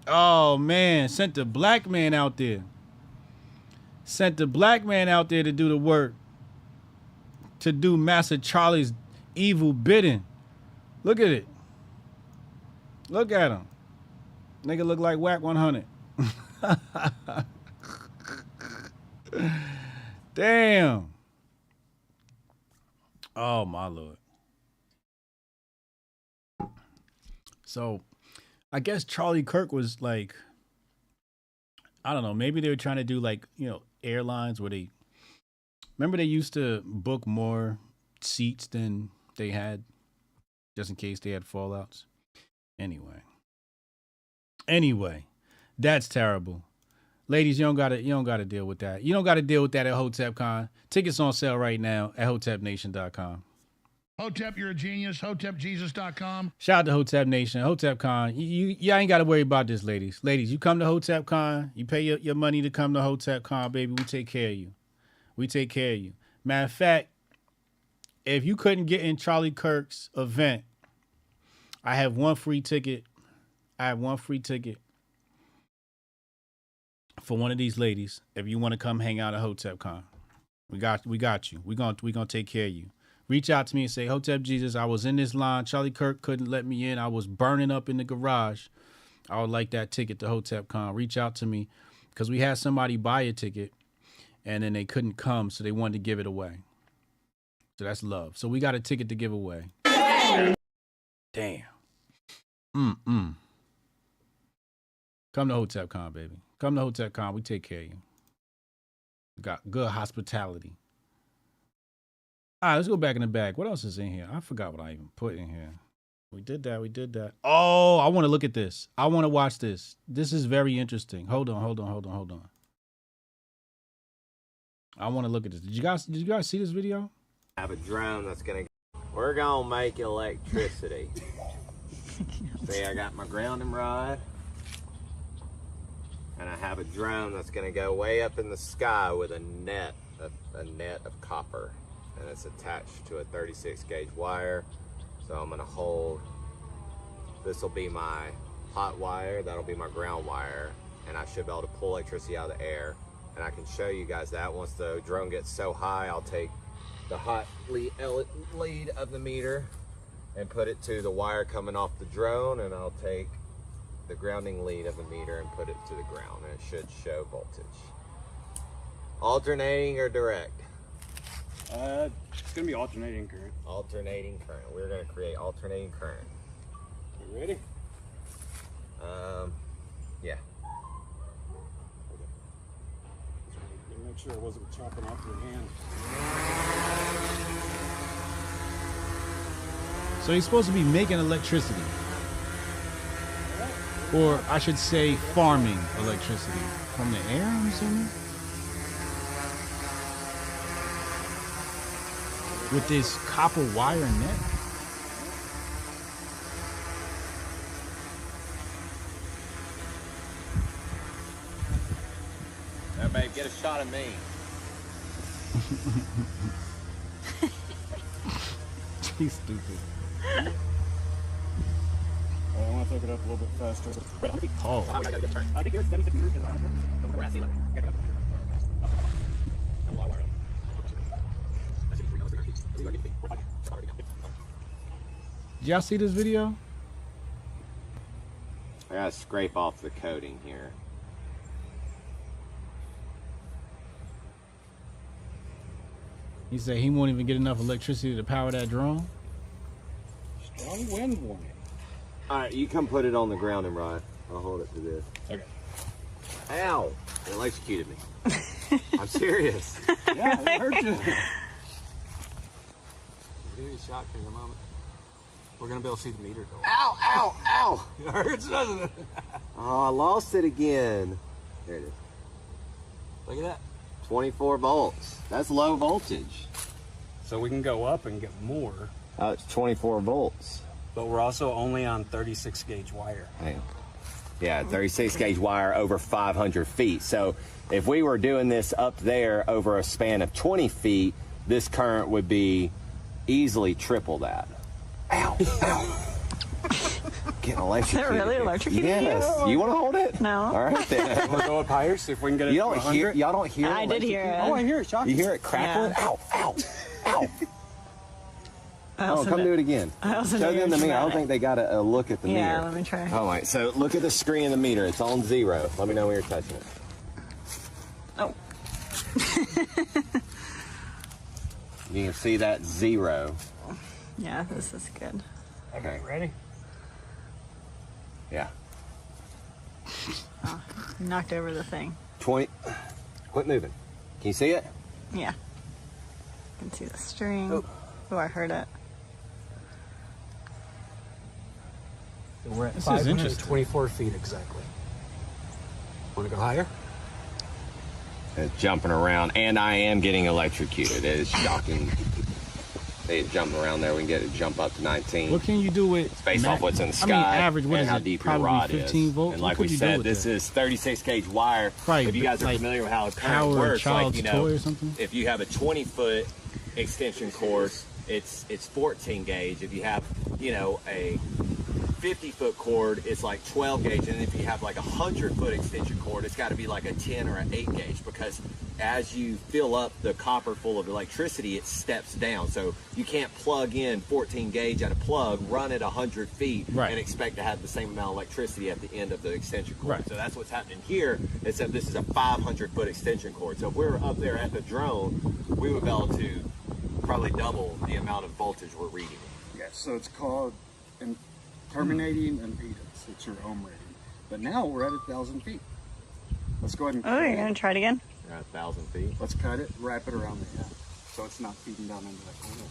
Oh, man, sent the black man out there. Sent the black man out there to do the work. To do Master Charlie's evil bidding. Look at it. Look at him. Nigga look like Whack 100. Damn. Oh, my Lord. So, I guess Charlie Kirk was like, I don't know, maybe they were trying to do like, you know, airlines where they, remember they used to book more seats than they had just in case they had fallouts. Anyway, that's terrible. Ladies, you don't gotta deal with that. You don't gotta deal with that at HotepCon. Tickets on sale right now at HotepNation.com. Hotep, you're a genius. HotepJesus.com. Shout out to Hotep Nation, HotepCon. You ain't gotta worry about this, ladies. Ladies, you come to HotepCon, you pay your money to come to HotepCon, baby. We take care of you. We take care of you. Matter of fact, if you couldn't get in Charlie Kirk's event, I have one free ticket. For one of these ladies, if you want to come hang out at HotepCon. We got you. We're gonna take care of you. Reach out to me and say, Hotep Jesus, I was in this line. Charlie Kirk couldn't let me in. I was burning up in the garage. I would like that ticket to HotepCon. Reach out to me because we had somebody buy a ticket and then they couldn't come, so they wanted to give it away. So that's love. So we got a ticket to give away. Damn. Come to HotepCon, baby. Come to HotepCon. We take care of you. We got good hospitality. All right, let's go back in the bag. What else is in here? I forgot what I even put in here. We did that. Oh, I want to look at this. I want to watch this. This is very interesting. Hold on. I want to look at this. Did you guys see this video? I have a drone that's we're gonna make electricity. See, I got my grounding rod, and I have a drone that's gonna go way up in the sky with a net of copper, and it's attached to a 36 gauge wire. So I'm gonna hold, this will be my hot wire, that'll be my ground wire, and I should be able to pull electricity out of the air. And I can show you guys that once the drone gets so high, I'll take the hot lead of the meter and put it to the wire coming off the drone, and I'll take the grounding lead of the meter and put it to the ground, and it should show voltage. Alternating or direct? It's gonna be alternating current. Alternating current. We're gonna create alternating current. You ready? Yeah. Make sure it wasn't chopping off your hand. So he's supposed to be making electricity. Or I should say farming electricity from the air, I'm assuming? With this copper wire net. Now, babe, get a shot of me. He's stupid. I want to take it up a little bit faster. Oh. Did y'all see this video? I gotta scrape off the coating here. He said he won't even get enough electricity to power that drone. Strong wind warning. Alright, you come put it on the ground and rod. I'll hold it to this. Okay. Ow! It electrocuted me. I'm serious. Yeah, it hurt you. Give me a shot for a moment. We're gonna be able to see the meter go. Ow! Ow! Ow! It hurts, doesn't it? Oh, I lost it again. There it is. Look at that. 24 volts. That's low voltage. So we can go up and get more. It's 24 volts. But we're also only on 36 gauge wire. Damn. Yeah, 36 gauge wire over 500 feet. So if we were doing this up there over a span of 20 feet, this current would be easily triple that. Ow, ow. Getting electrocuted. Is it really electrocuted? Yes. You want to hold it? No. All right then. We'll go up higher, see if we can get it to 100. Y'all don't hear it? I did hear it. Oh, I hear it. Shocking. You hear it crackling? Yeah. Ow, ow, ow. Oh, come do it again. Show them the meter. I don't think they got a look at the meter. Yeah, let me try. All right, so look at the screen of the meter. It's on 0. Let me know when you're touching it. Oh. You can see that 0. Yeah, this is good. Okay. Ready? Yeah. Oh, knocked over the thing. 20. Quit moving. Can you see it? Yeah. You can see the string. Oh, I heard it. We're at This is interesting. 524 feet exactly. Want to go higher? It's jumping around, and I am getting electrocuted. It is shocking. They jump around there. We can get it jump up to 19. What can you do with? It's based off what's in the sky. I mean, average. What and is how it? deep Probably your rod 15 is. volts. And What like could we you do said, with this is 36 gauge wire. Right, if you guys are like familiar with how current power works, like child's you know, toy or something? if you have a 20-foot extension cord, it's 14 gauge. If you have, you know, a 50-foot cord, it's like 12 gauge, and if you have like a 100-foot extension cord, it's got to be like a 10 or an 8 gauge, because as you fill up the copper full of electricity, it steps down. So you can't plug in 14 gauge at a plug, run it 100 feet, and expect to have the same amount of electricity at the end of the extension cord. Right. So that's what's happening here, except this is a 500-foot extension cord. So if we were up there at the drone, we would be able to probably double the amount of voltage we're reading. Yeah, so it's called terminating impedance. It's your ohm rating. But now we're at 1,000 feet. Let's go ahead and. Oh, you're gonna try it again? You're at 1,000 feet. Let's cut it, wrap it around the head, so it's not feeding down into that corner.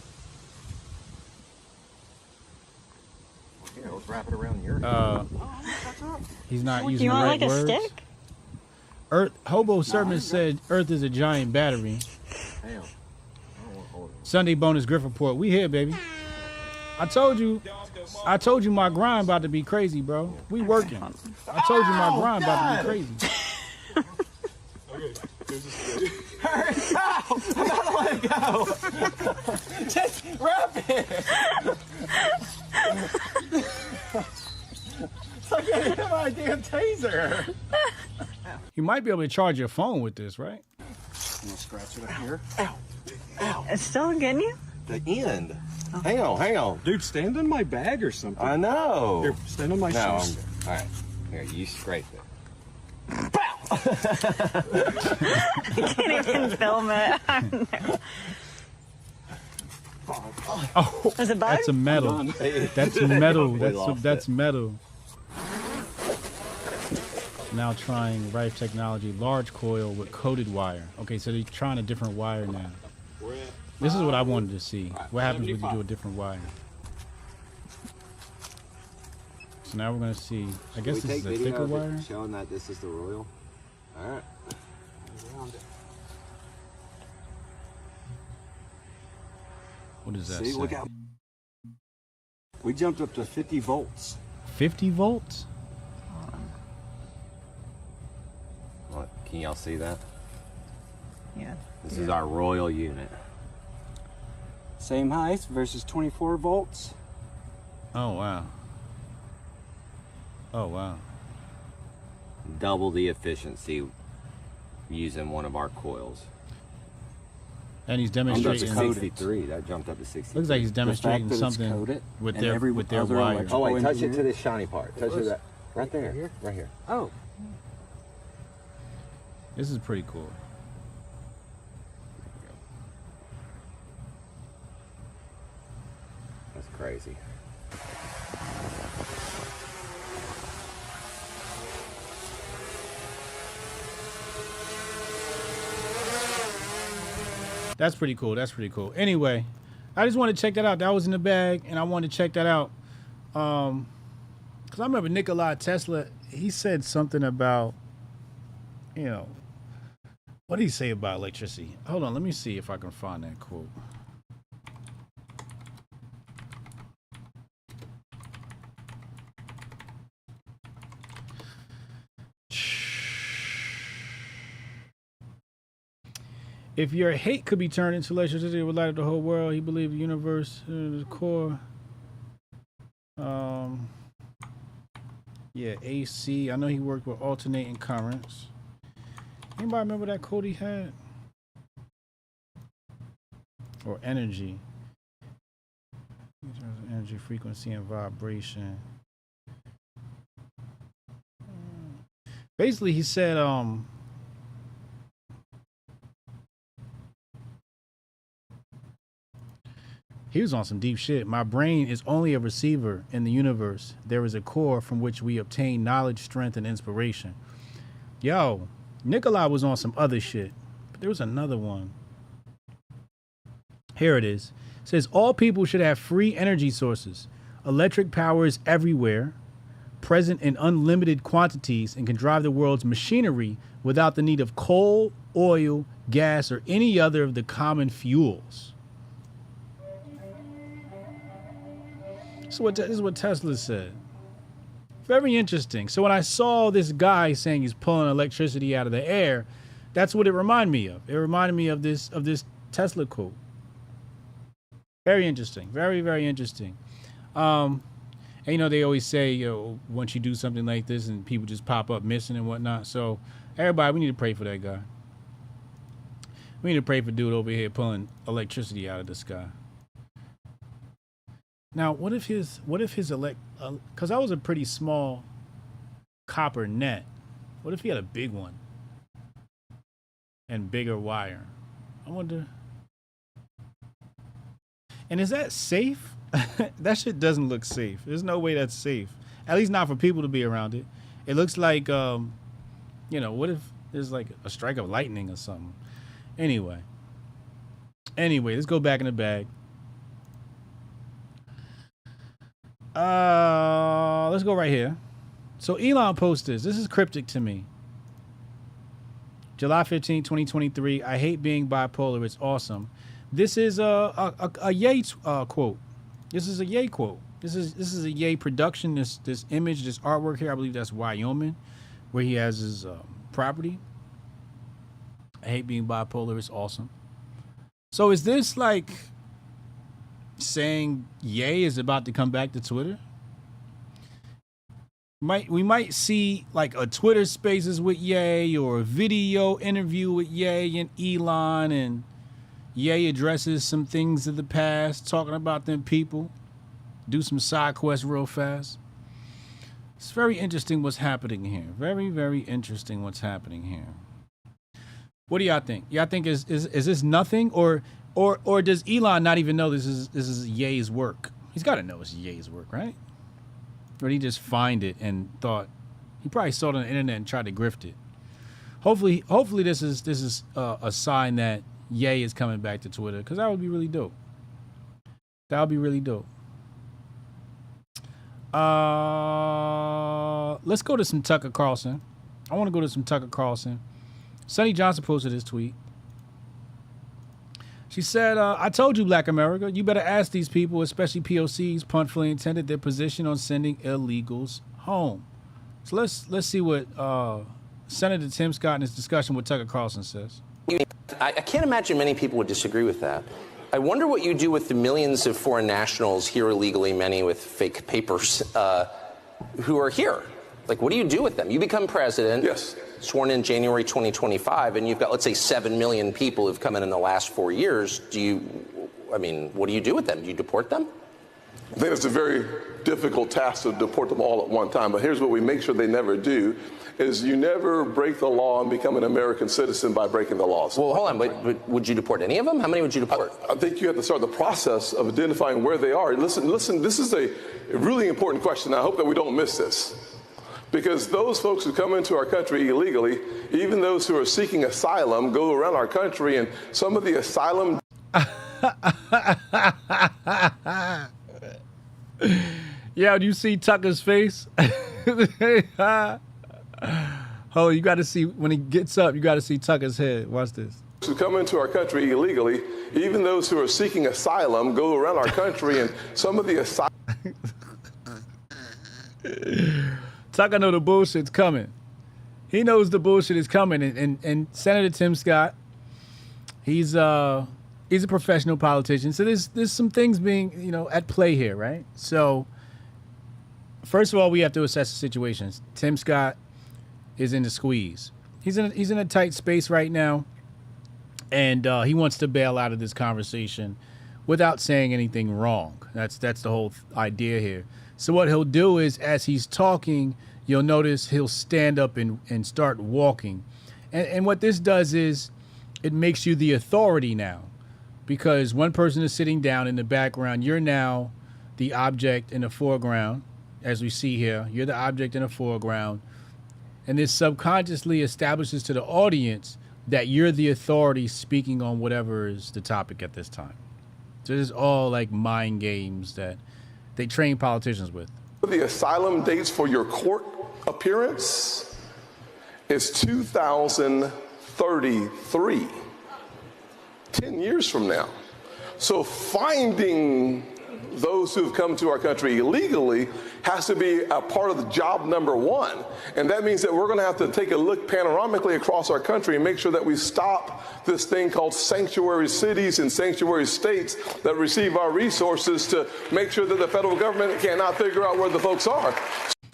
Yeah, let's wrap it around your He's not using You the want right like words. a stick? Earth Hobo Sermon said Earth is a giant battery. Damn. Sunday bonus Grift Report. We here, baby. I told you my grind about to be crazy, bro. We working. I told you my grind about to be crazy. I'm about to let it go. Just wrap it. It's like I hit my damn taser. You might be able to charge your phone with this, right? I'm gonna scratch it up here. Ow. Ow. It's still getting you? The end. Hang on. Dude, stand on my bag or something. I know. Here, stand on my shoes. All right. Here, you scrape it. I can't even film it. Oh, is it bug? that's a metal. That's metal. That's metal. Now trying Rife Technology large coil with coated wire. Okay, so they're trying a different wire now. This is what I wanted to see. What happens when you do a different wire? So now we're gonna see. I guess this is a thicker wire. Showing that this is the royal. All right. What does that See, say? look out. We jumped up to 50 volts. 50 volts? What? Can y'all see that? Yeah. This is our royal unit. Same height versus 24 volts. Oh wow. Oh wow. Double the efficiency using one of our coils. And he's demonstrating. 63. That jumped up to 63. Looks like he's demonstrating something with their wire. Oh wait, touch it to this shiny part. Touch it right there. Right here. Oh. This is pretty cool. That's crazy. That's pretty cool. That's pretty cool. Anyway, I just wanted to check that out. That was in the bag, and I wanted to check that out. Because I remember Nikola Tesla, he said something about, you know, what did he say about electricity? Hold on, let me see if I can find that quote. If your hate could be turned into electricity, it would light up the whole world. He believed the universe, the core. Yeah, AC. I know he worked with alternating currents. Anybody remember that quote he had? Or energy. energy, frequency, and vibration. Basically, he said, he was on some deep shit. My brain is only a receiver in the universe. There is a core from which we obtain knowledge, strength, and inspiration. Yo, Nikolai was on some other shit. But there was another one. Here it is. It says, all people should have free energy sources. Electric power is everywhere, present in unlimited quantities, and can drive the world's machinery without the need of coal, oil, gas, or any other of the common fuels. This is what Tesla said. Very interesting. So when I saw this guy saying he's pulling electricity out of the air, that's what it reminded me of. It reminded me of this Tesla quote. Very interesting. Very, very interesting. And you know, they always say, you know, once you do something like this and people just pop up missing and whatnot. So everybody, we need to pray for that guy. We need to pray for dude over here pulling electricity out of the sky. Now, what if his because that was a pretty small copper net. What if he had a big one and bigger wire? I wonder. And is that safe? That shit doesn't look safe. There's no way that's safe. At least not for people to be around it. It looks like, you know, what if there's like a strike of lightning or something? Anyway, let's go back in the bag. Let's go right here. So Elon posted this. This is cryptic to me. July 15, 2023. I hate being bipolar. It's awesome. This is a Ye quote. This is a Ye quote. This is a Ye production. This image, this artwork here. I believe that's Wyoming, where he has his property. I hate being bipolar. It's awesome. So is this like saying Ye is about to come back to Twitter? We might see like a Twitter Spaces with Ye or a video interview with Ye and Elon, and Ye addresses some things of the past, talking about them people. Do some side quests real fast. It's very interesting what's happening here. Very, very interesting what's happening here. What do y'all think? Y'all think is this nothing, or does Elon not even know this is Ye's work? He's got to know it's Ye's work, right? Or did he just find it and thought he probably saw it on the internet and tried to grift it? Hopefully this is a sign that Ye is coming back to Twitter, because that would be really dope. That would be really dope. Let's go to some Tucker Carlson. I want to go to some Tucker Carlson. Sonny Johnson posted this tweet. She said, I told you, Black America, you better ask these people, especially POCs, pun fully intended, their position on sending illegals home. So let's see what Senator Tim Scott in his discussion with Tucker Carlson says. I can't imagine many people would disagree with that. I wonder what you do with the millions of foreign nationals here illegally, many with fake papers, who are here. Like, what do you do with them? You become president, yes, sworn in January 2025, and you've got, let's say, 7 million people who've come in the last 4 years. What do you do with them? Do you deport them? I think it's a very difficult task to deport them all at one time, but here's what we make sure they never do, is you never break the law and become an American citizen by breaking the laws. Well, hold on, but would you deport any of them? How many would you deport? I think you have to start the process of identifying where they are. Listen, this is a really important question. I hope that we don't miss this. Because those folks who come into our country illegally, even those who are seeking asylum, go around our country, and some of the asylum... Yeah, do you see Tucker's face? Oh, you got to see, when he gets up, you got to see Tucker's head. Watch this. Who come into our country illegally, even those who are seeking asylum, go around our country, and some of the asylum... Tucker know the bullshit's coming. He knows the bullshit is coming, and Senator Tim Scott, he's a professional politician. So there's some things being, at play here, right? So first of all, we have to assess the situations. Tim Scott is in the squeeze. He's in a tight space right now, and he wants to bail out of this conversation without saying anything wrong. That's the whole idea here. So what he'll do is, as he's talking, you'll notice he'll stand up and start walking. And what this does is it makes you the authority now, because one person is sitting down in the background. You're now the object in the foreground, as we see here. You're the object in the foreground. And this subconsciously establishes to the audience that you're the authority speaking on whatever is the topic at this time. So this is all like mind games that they train politicians with. The asylum dates for your court appearance is 2033, 10 years from now. So finding those who've come to our country illegally has to be a part of the job number one. And that means that we're going to have to take a look panoramically across our country and make sure that we stop this thing called sanctuary cities and sanctuary states that receive our resources to make sure that the federal government cannot figure out where the folks are.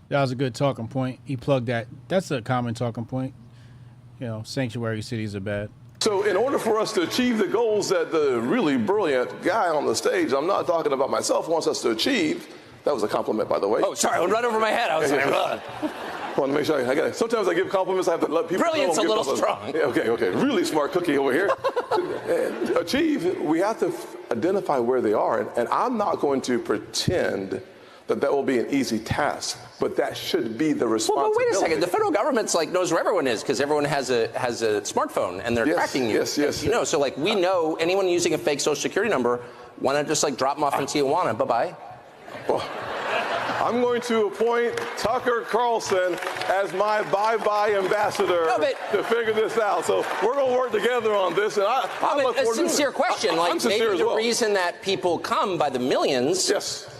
That was a good talking point. He plugged that. That's a common talking point. You know, sanctuary cities are bad. So in order for us to achieve the goals that the really brilliant guy on the stage, I'm not talking about myself, wants us to achieve. That was a compliment, by the way. Oh, sorry, I went right over my head. I was like, I want to make sure I got it. Sometimes I give compliments. I have to let people Brilliant's know. Brilliant's a little strong. Yeah, okay. Really smart cookie over here. Achieve, we have to identify where they are. And I'm not going to pretend that will be an easy task, but that should be the responsibility. Well, wait a second. The federal government's like knows where everyone is because everyone has a smartphone and they're tracking you. Yes. You know, so like we know anyone using a fake social security number. Why not just like drop them off in Tijuana? Bye-bye. Well, I'm going to appoint Tucker Carlson as my bye-bye ambassador to figure this out. So we're going to work together on this. And I'm a sincere question. Like maybe the reason that people come by the millions,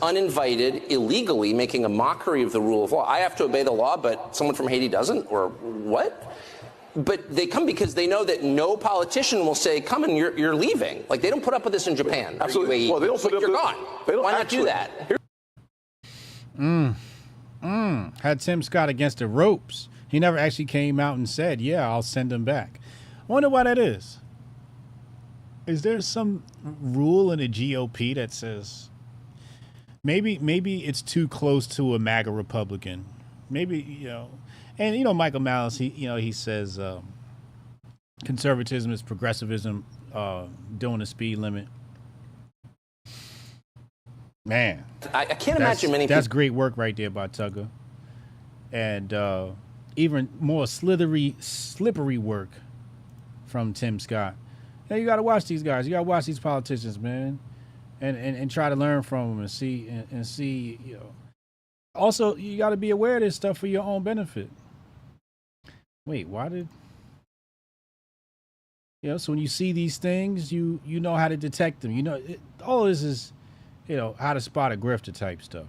uninvited, illegally, making a mockery of the rule of law. I have to obey the law, but someone from Haiti doesn't, or what? But they come because they know that no politician will say, come and you're leaving. Like they don't put up with this in Japan. Absolutely. Well, they don't put up with you're gone. Why not do that? Had Tim Scott against the ropes. He never actually came out and said, yeah, I'll send him back. I wonder why that is. Is there some rule in the GOP that says maybe it's too close to a MAGA Republican? Maybe, you know, and you know, Michael Malice, he says conservatism is progressivism doing the speed limit. Man, I can't imagine many people. That's great work right there by Tugger. And even more slippery work from Tim Scott. Yeah, you got to watch these guys. You got to watch these politicians, man, and try to learn from them and see. You know. Also, you got to be aware of this stuff for your own benefit. Wait, why did? You know, so when you see these things, you know how to detect them. You know, all of this is. You know, how to spot a grifter type stuff.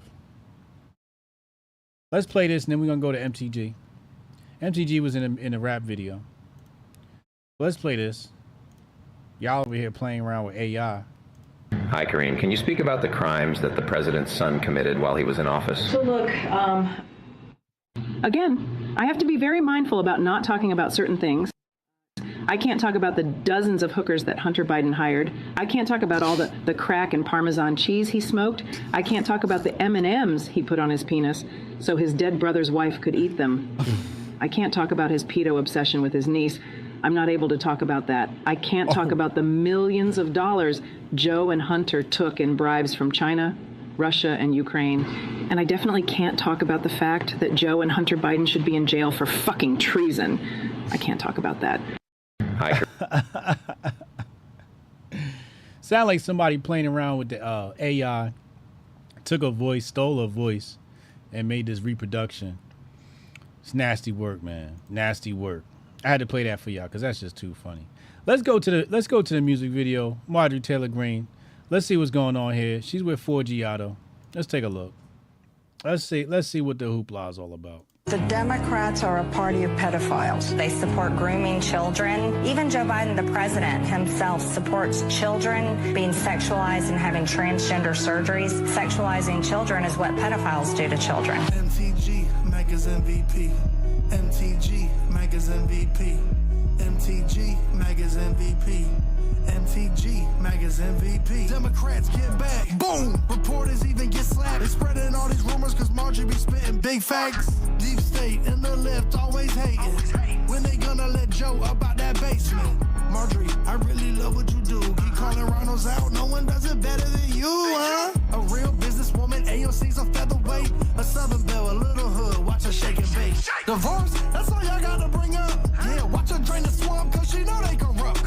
Let's play this, and then we're going to go to MTG. MTG was in a rap video. Let's play this. Y'all over here playing around with AI. Hi, Kareem. Can you speak about the crimes that the president's son committed while he was in office? So look, again, I have to be very mindful about not talking about certain things. I can't talk about the dozens of hookers that Hunter Biden hired. I can't talk about all the crack and Parmesan cheese he smoked. I can't talk about the M&Ms he put on his penis so his dead brother's wife could eat them. I can't talk about his pedo obsession with his niece. I'm not able to talk about that. I can't talk about the millions of dollars Joe and Hunter took in bribes from China, Russia, and Ukraine. And I definitely can't talk about the fact that Joe and Hunter Biden should be in jail for fucking treason. I can't talk about that. Sound like somebody playing around with the AI, took a voice, stole a voice, and made this reproduction. It's nasty work, man. Nasty work. I had to play that for y'all because that's just too funny. Let's go to the music video. Marjorie Taylor Greene. Let's see what's going on here. She's with 4G Auto. Let's take a look. Let's see what the hoopla is all about. The Democrats are a party of pedophiles. They support grooming children. Even Joe Biden, the president himself, supports children being sexualized and having transgender surgeries. Sexualizing children is what pedophiles do to children. MTG MAGA'S MVP. MTG MAGA'S MVP. MTG MAGA'S MVP. MTG MAGA'S MVP. Democrats get back. Boom! Reporters even get slapped. They spreading all these rumors cause Marjorie be spitting big facts. Deep state and the left always hating. When they gonna let Joe about that basement? Marjorie, I really love what you do. Keep calling rhinos out. No one does it better than you, huh? A real businesswoman. AOC's a featherweight. A Southern belle, a little hood. Watch her shake and bake. Divorce? That's all y'all gotta bring up. Yeah, watch her drain the swamp cause she know they corrupt.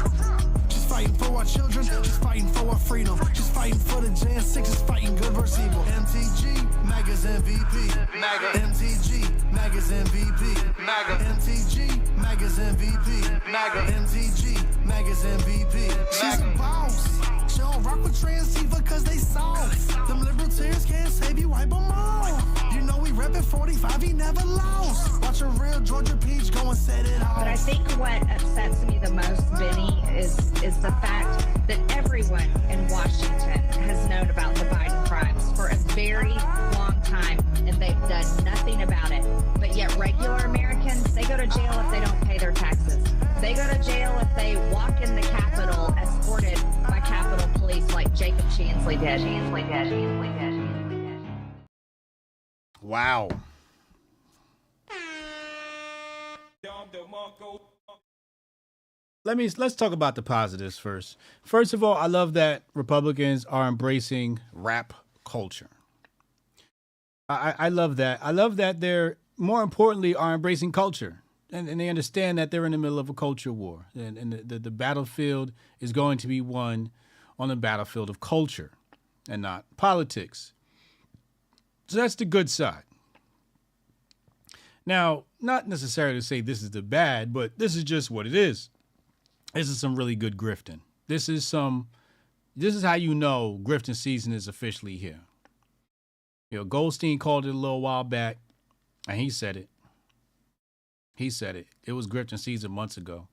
She's fighting for our children, she's fighting for our freedom. She's fighting for the Jan 6, she's fighting good versus evil. MTG MAGA'S MVP. MAGA. MTG MAGA'S MVP. MAGA. MTG MAGA'S MVP. MAGA. MTG MAGA'S MVP. She's a boss. She don't rock with Transceiver cause they soft. Them libertarians can't save you, wipe them off. You know we reppin' 45, he never lost. Watch a real Georgia Peach go and set it off. But I think what upsets me the most, Benny, is the fact that everyone in Washington has known about the Biden crimes for a very long time, and they've done nothing about it. But yet regular Americans, they go to jail if they don't pay their taxes. They go to jail if they walk in the Capitol escorted by Capitol Police like Jacob Chansley did. Wow. Let's talk about the positives first. First of all, I love that Republicans are embracing rap culture. I love that. I love that they're, more importantly, are embracing culture. And they understand that they're in the middle of a culture war. And the battlefield is going to be won on the battlefield of culture and not politics. So that's the good side. Now, not necessarily to say this is the bad, but this is just what it is. This is some really good grifting. This is how you know grifting season is officially here. You know, Goldstein called it a little while back, and he said it. He said it. It was grifting season months ago.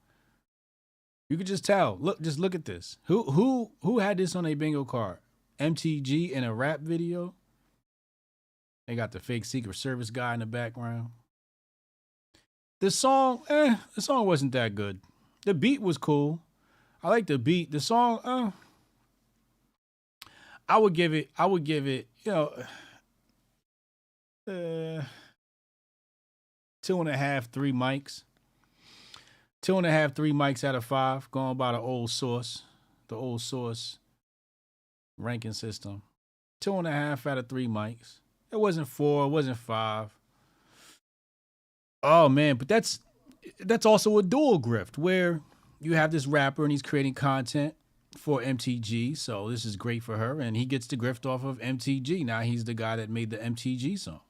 You could just tell. Look at this. Who had this on a bingo card? MTG in a rap video. They got the fake Secret Service guy in the background. The song wasn't that good. The beat was cool. I like the beat. The song, I would give it, 2.5, 3 mics. 2.5, 3 mics out of 5, going by the old source ranking system. 2.5 out of 3 mics. It wasn't 4, it wasn't 5. Oh man, but that's also a dual grift where you have this rapper and he's creating content for MTG, so this is great for her, and he gets the grift off of MTG. Now he's the guy that made the MTG song.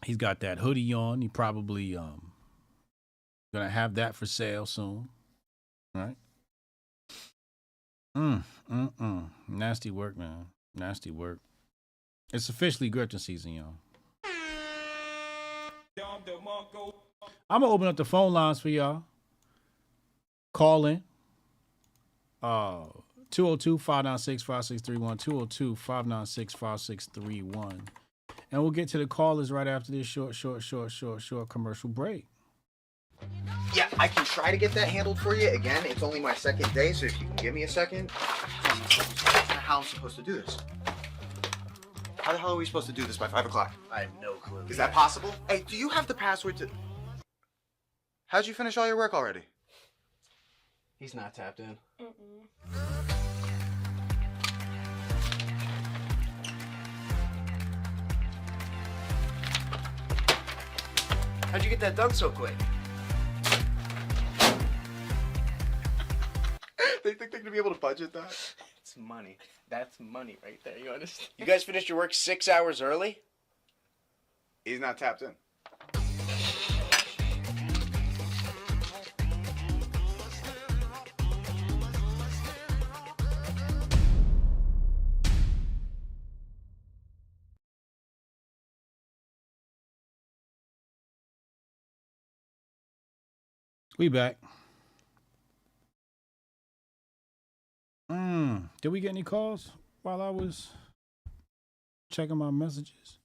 He's got that hoodie on. He probably gonna have that for sale soon, right? Nasty work, man. Nasty work. It's officially grifting season, y'all. I'm gonna open up the phone lines for y'all. Call in. 202-596-5631. 202-596-5631. And we'll get to the callers right after this short commercial break. Yeah, I can try to get that handled for you. Again, it's only my second day, so if you can give me a second. How I'm supposed to do this? How the hell are we supposed to do this by 5 o'clock? I have no clue. Is that possible? Hey, do you have the password to... How'd you finish all your work already? He's not tapped in. How'd you get that done so quick? They think they're gonna be able to budget that? It's money. That's money right there, you understand? You guys finished your work 6 hours early? He's not tapped in. We back. Did we get any calls while I was checking my messages?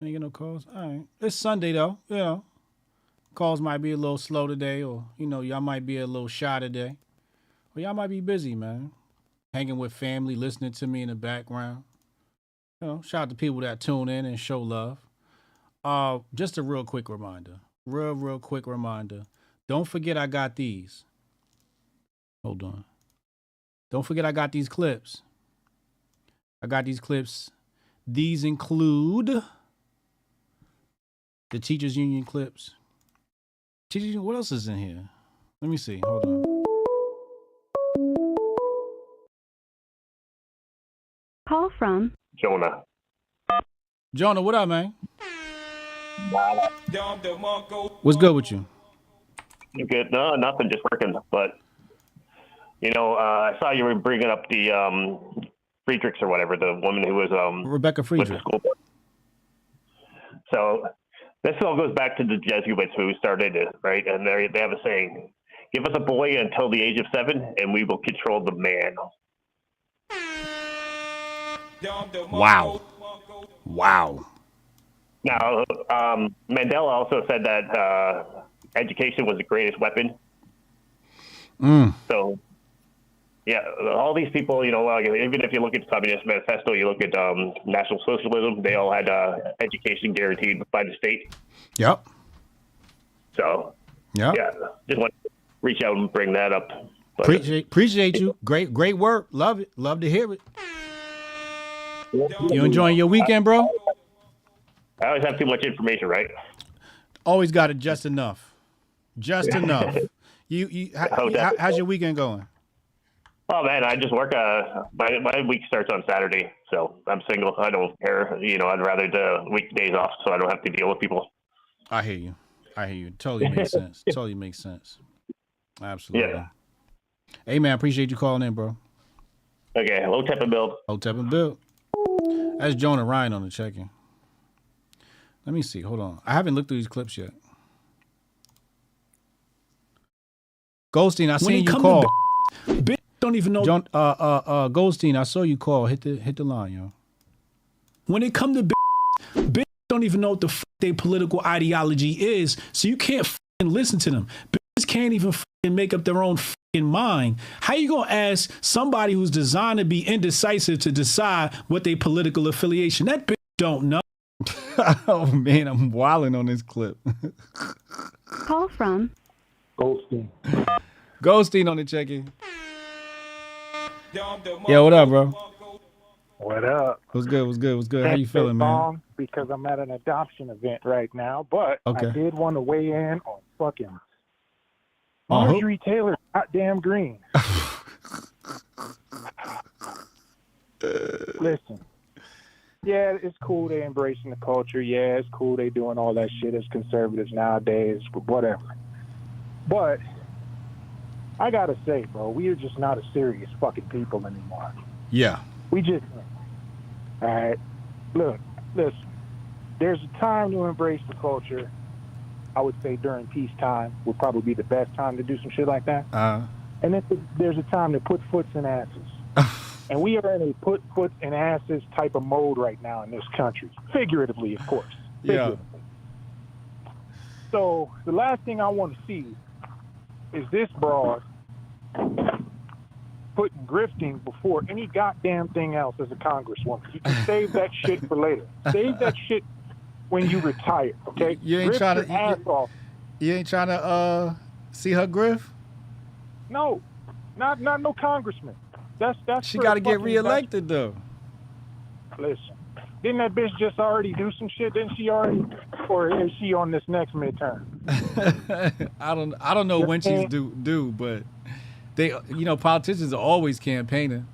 Ain't get no calls. All right. It's Sunday though. You know, calls might be a little slow today, or y'all might be a little shy today, or y'all might be busy, man. Hanging with family, listening to me in the background. Shout out to people that tune in and show love. Just a real quick reminder. Real quick reminder. Don't forget I got these. Hold on. Don't forget I got these clips. These include the Teachers Union clips. Teachers Union, what else is in here? Let me see. Hold on. Call from Jonah. Jonah, what up, man? What's good with you? Good. No, nothing. Just working. But I saw you were bringing up the Friedrichs or whatever, the woman who was Rebecca Friedrich. with the school board. So this all goes back to the Jesuits who started it, right? And they have a saying: "Give us a boy until the age of 7, and we will control the man." Wow. Now, Mandela also said that education was the greatest weapon. So, yeah, all these people, even if you look at the Communist Manifesto, you look at National Socialism, they all had education guaranteed by the state. Yep. So, yeah, just want to reach out and bring that up. But, appreciate you. Great work. Love it. Love to hear it. You enjoying your weekend, bro? I always have too much information, right? Always got it just enough. Just enough. How's your weekend going? Oh man, I just work. My week starts on Saturday, so I'm single. I don't care. I'd rather the weekdays off, so I don't have to deal with people. I hear you. Totally makes sense. Totally makes sense. Absolutely. Yeah. Hey man, appreciate you calling in, bro. Okay, Hotep and Build. Hotep and Build. That's Jonah Ryan on the check-in. Let me see. Hold on. I haven't looked through these clips yet. Goldstein, I seen you call. Bitch don't even know. Goldstein, I saw you call. Hit the line, yo. When it come to bitch don't even know what the their political ideology is, so you can't listen to them. Bitches can't even make up their own mind. How you gonna ask somebody who's designed to be indecisive to decide what their political affiliation? That bitch don't know. Oh man, I'm wilding on this clip. Call from Goldstein. Goldstein on the check-in. Yeah, what up, bro? What up? What's good? How you feeling, man? Because I'm at an adoption event right now, but okay. I did want to weigh in on fucking Marjorie Taylor goddamn Green. Listen. Yeah, it's cool they embracing the culture. Yeah, it's cool they doing all that shit as conservatives nowadays, but whatever. But I gotta say, bro, we are just not a serious fucking people anymore. Yeah. We just, all right. Look, listen. There's a time to embrace the culture. I would say during peacetime would probably be the best time to do some shit like that. And then there's a time to put foots in asses. And we are in a put foots in asses type of mode right now in this country. Figuratively, of course. Yeah. So the last thing I want to see is this broad putting grifting before any goddamn thing else as a congresswoman. You can save that shit for later. Save that shit when you retire, okay? You ain't trying to You ain't trying to see her grift? No. Not no congressman. That's she got to get reelected though. Listen. Didn't that bitch just already do some shit? Didn't she already, or is she on this next midterm? I don't know when she's due, but they, politicians are always campaigning.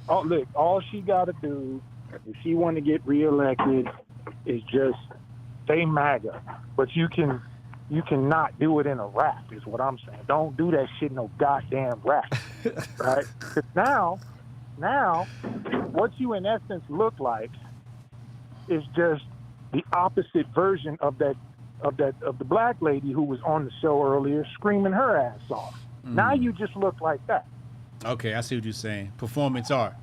Oh, look, all she got to do if she want to get reelected is just say MAGA, but you cannot do it in a rap. Is what I'm saying. Don't do that shit in no goddamn rap, right? Because now, what you in essence look like is just the opposite version of the black lady who was on the show earlier screaming her ass off. Now you just look like that. Okay, I see what you're saying. Performance art.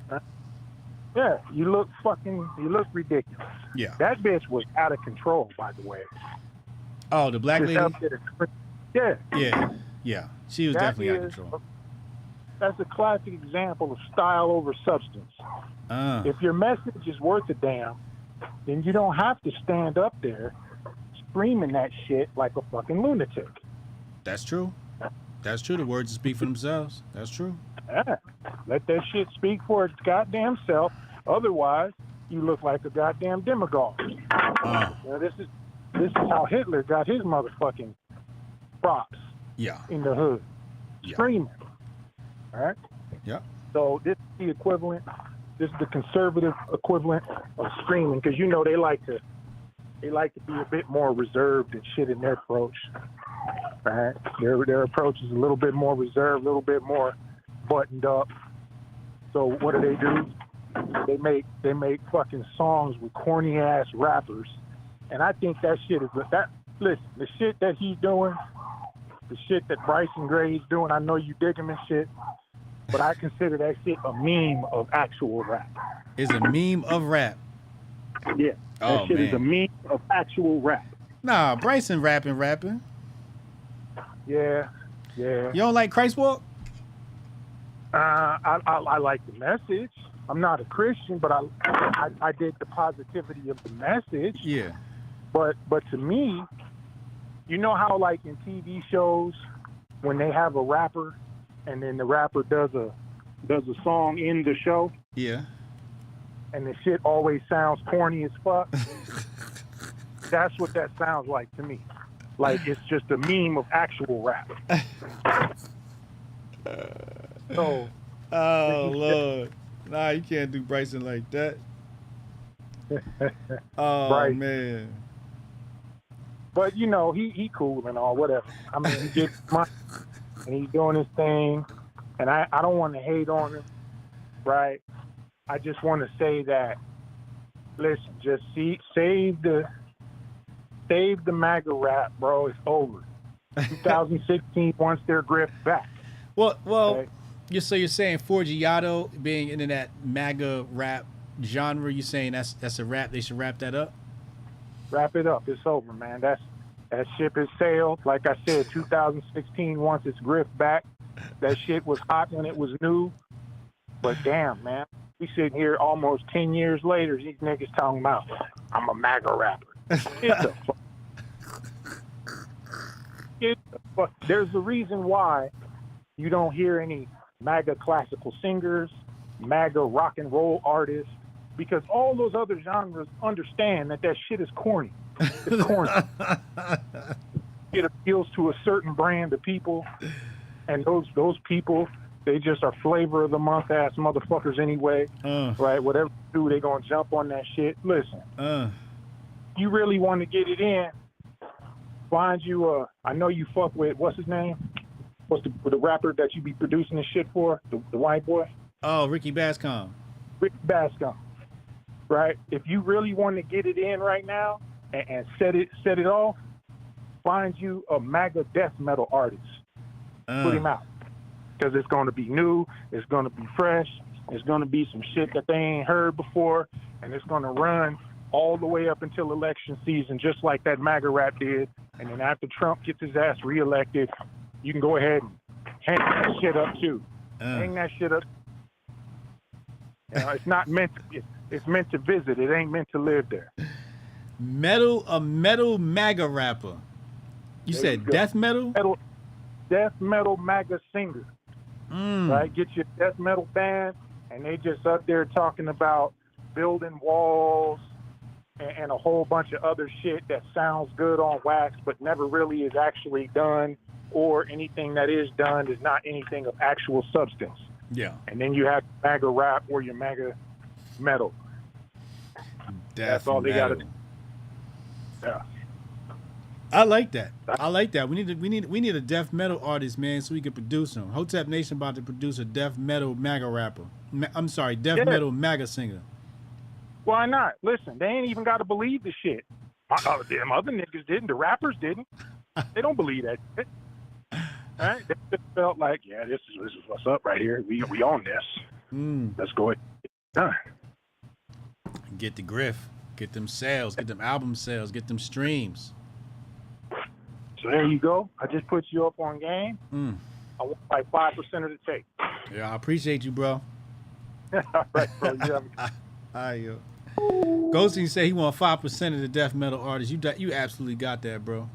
Yeah, you look ridiculous. Yeah. That bitch was out of control, by the way. Oh, the black lady? Yeah. Yeah. She was definitely out of control. That's a classic example of style over substance. If your message is worth a damn, then you don't have to stand up there screaming that shit like a fucking lunatic. That's true. That's true. The words speak for themselves. That's true. Yeah. Let that shit speak for its goddamn self. Otherwise, you look like a goddamn demagogue. This is how Hitler got his motherfucking props. Yeah. In the hood. Screaming. All right? Yeah. So this is the equivalent. This is the conservative equivalent of screaming, because you know they like to be a bit more reserved and shit in their approach. Right? Their approach is a little bit more reserved, a little bit more buttoned up. So what do? They make fucking songs with corny ass rappers, and I think that shit is that. Listen, the shit that he's doing, the shit that Bryson Gray's doing, I know you dig him and shit, but I consider that shit a meme of actual rap. It's a meme of rap. Yeah, that shit is a meme of actual rap. Nah, Bryson rapping. Yeah. You don't like Christ Walk? I like the message. I'm not a Christian, but I dig the positivity of the message. Yeah. But to me, you know how like in TV shows when they have a rapper and then the rapper does a song in the show? Yeah. And the shit always sounds corny as fuck. That's what that sounds like to me. Like it's just a meme of actual rap. So, oh Lord, nah, you can't do Bryson like that. Oh right. Man. But you know he cool and all, whatever. I mean he gets money and he's doing his thing, and I don't want to hate on him, right? I just want to say that, listen, just save the MAGA rap, bro. It's over. 2016 wants their grift back. Well, okay? You're saying Forgiato being into that MAGA rap genre, you saying that's a rap? They should wrap that up? Wrap it up. It's over, man. That ship has sailed. Like I said, 2016 wants its grift back. That shit was hot when it was new. But damn, man. We sitting here almost 10 years later, these niggas talking about, I'm a MAGA rapper. Get the fuck. Get the fuck. There's a reason why you don't hear any MAGA classical singers, MAGA rock and roll artists, because all those other genres understand that shit is corny. It's corny. It appeals to a certain brand of people, and those people, they just are flavor of the month ass motherfuckers anyway. Right? Whatever you do, they gonna jump on that shit. Listen, you really want to get it in, find you I know you fuck with, what's his name? What's the rapper that you be producing this shit for? The white boy? Oh, Ricky Bascom. Ricky Bascom. Right? If you really want to get it in right now and set it off, find you a MAGA death metal artist. Put him out. Because it's going to be new, it's going to be fresh, it's going to be some shit that they ain't heard before, and it's going to run all the way up until election season, just like that MAGA rap did. And then after Trump gets his ass reelected, you can go ahead and hang that shit up too. Hang that shit up. You know, it's not meant to, it's meant to visit. It ain't meant to live there. A metal MAGA rapper. You said death metal? Death metal MAGA singer. Right? Get your death metal band, and they just up there talking about building walls and a whole bunch of other shit that sounds good on wax, but never really is actually done, or anything that is done is not anything of actual substance. Yeah. And then you have MAGA rap or your MAGA metal. That's all they got to do. Yeah. I like that. We need a death metal artist, man, so we can produce them. Hotep Nation about to produce a death metal MAGA rapper. Metal MAGA singer. Why not? Listen, they ain't even got to believe the shit. Them other niggas didn't. The rappers didn't. They don't believe that shit. All right? They just felt like, yeah, this is what's up right here. We own this. Let's go ahead and get it done. Get the grift. Get them sales. Get them album sales. Get them streams. So there you go. I just put you up on game. I want like 5% of the take. Yeah, I appreciate you, bro. All right, bro. You have All right, yo. Ghosting say he want 5% of the death metal artists. You absolutely got that, bro.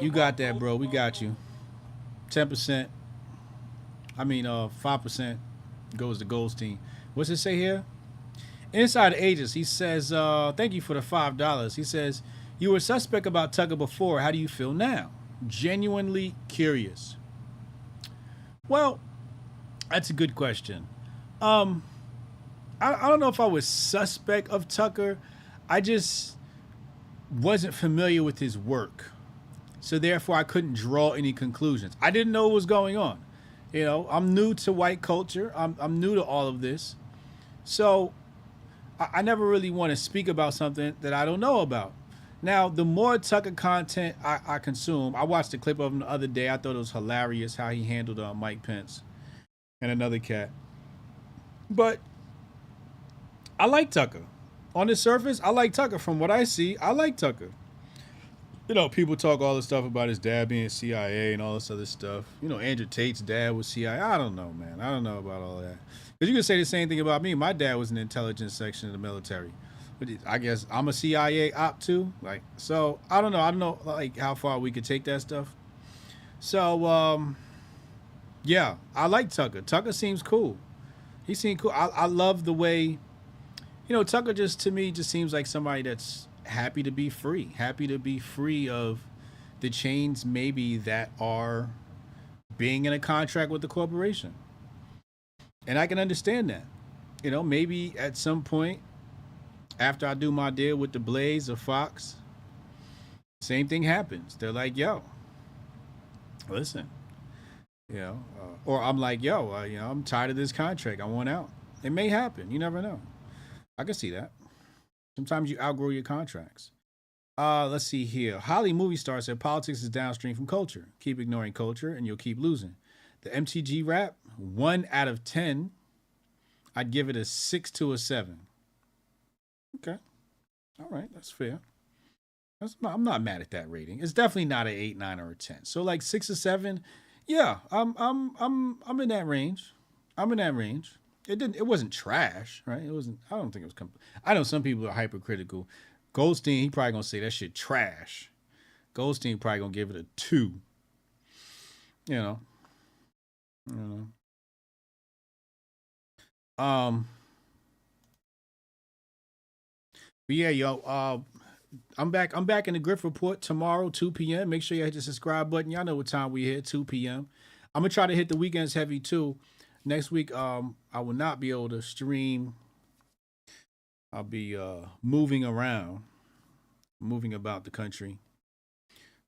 You got that, bro. We got you. 10%. I mean, 5% goes to Goldstein. What's it say here? Inside Ages, he says, thank you for the $5. He says, you were suspect about Tucker before. How do you feel now? Genuinely curious. Well, that's a good question. I don't know if I was suspect of Tucker. I just wasn't familiar with his work. So therefore, I couldn't draw any conclusions. I didn't know what was going on. You know, I'm new to white culture. I'm new to all of this. So I never really want to speak about something that I don't know about. Now, the more Tucker content I consume, I watched a clip of him the other day. I thought it was hilarious how he handled Mike Pence and another cat. But I like Tucker. On the surface, I like Tucker. From what I see, I like Tucker. You know, people talk all this stuff about his dad being CIA and all this other stuff. You know, Andrew Tate's dad was CIA. I don't know, man. I don't know about all that. Because you can say the same thing about me. My dad was in the intelligence section of the military. But I guess I'm a CIA op too. Like, so I don't know. I don't know like how far we could take that stuff. So yeah, I like Tucker. Tucker seems cool. He seemed cool. I love the way, you know, Tucker just to me just seems like somebody that's happy to be free. Happy to be free of the chains maybe that are being in a contract with the corporation. And I can understand that. You know, maybe at some point after I do my deal with the Blaze or Fox, same thing happens. They're like, yo, listen, you know, or I'm like, yo, you know, I'm tired of this contract. I want out. It may happen. You never know. I can see that. Sometimes you outgrow your contracts. Let's see here. Holly Movie Star said politics is downstream from culture. Keep ignoring culture and you'll keep losing. The MTG rap, 1 out of 10. I'd give it a 6 to a 7. Okay. All right. That's fair. I'm not mad at that rating. It's definitely not an 8, 9, or a 10. So like 6 or 7. Yeah, I'm in that range. I'm in that range. It wasn't trash, right? It wasn't. I don't think it was. I know some people are hypercritical. Goldstein, he probably gonna say that shit trash. Goldstein probably gonna give it a 2. You know. But yeah, yo, I'm back in the Grift Report tomorrow, 2 p.m. Make sure you hit the subscribe button. Y'all know what time we hit, 2 p.m. I'm gonna try to hit the weekends heavy too. Next week, I will not be able to stream. I'll be moving around, moving about the country.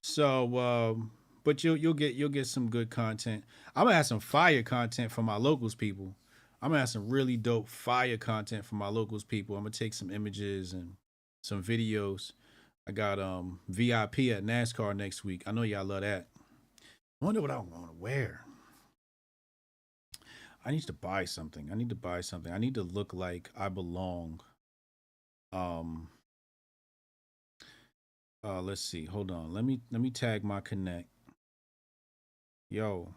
So, but you'll get some good content. I'm gonna have some fire content from my locals people. I'm gonna have some really dope fire content from my locals people. I'm gonna take some images and some videos. I got VIP at NASCAR next week. I know y'all love that. I wonder what I want to wear. I need to buy something. I need to look like I belong. Let's see. Hold on. Let me tag my connect. Yo.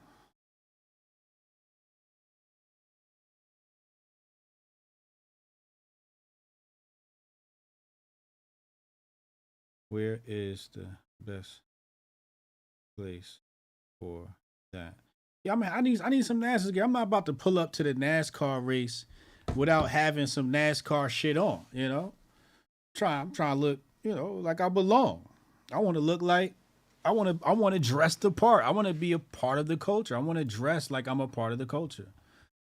Where is the best place for that? Yeah, I mean, I need some NASCAR gear. I'm not about to pull up to the NASCAR race without having some NASCAR shit on, you know? I'm trying to look, you know, like I belong. I want to look like I want to dress the part. I want to be a part of the culture. I want to dress like I'm a part of the culture.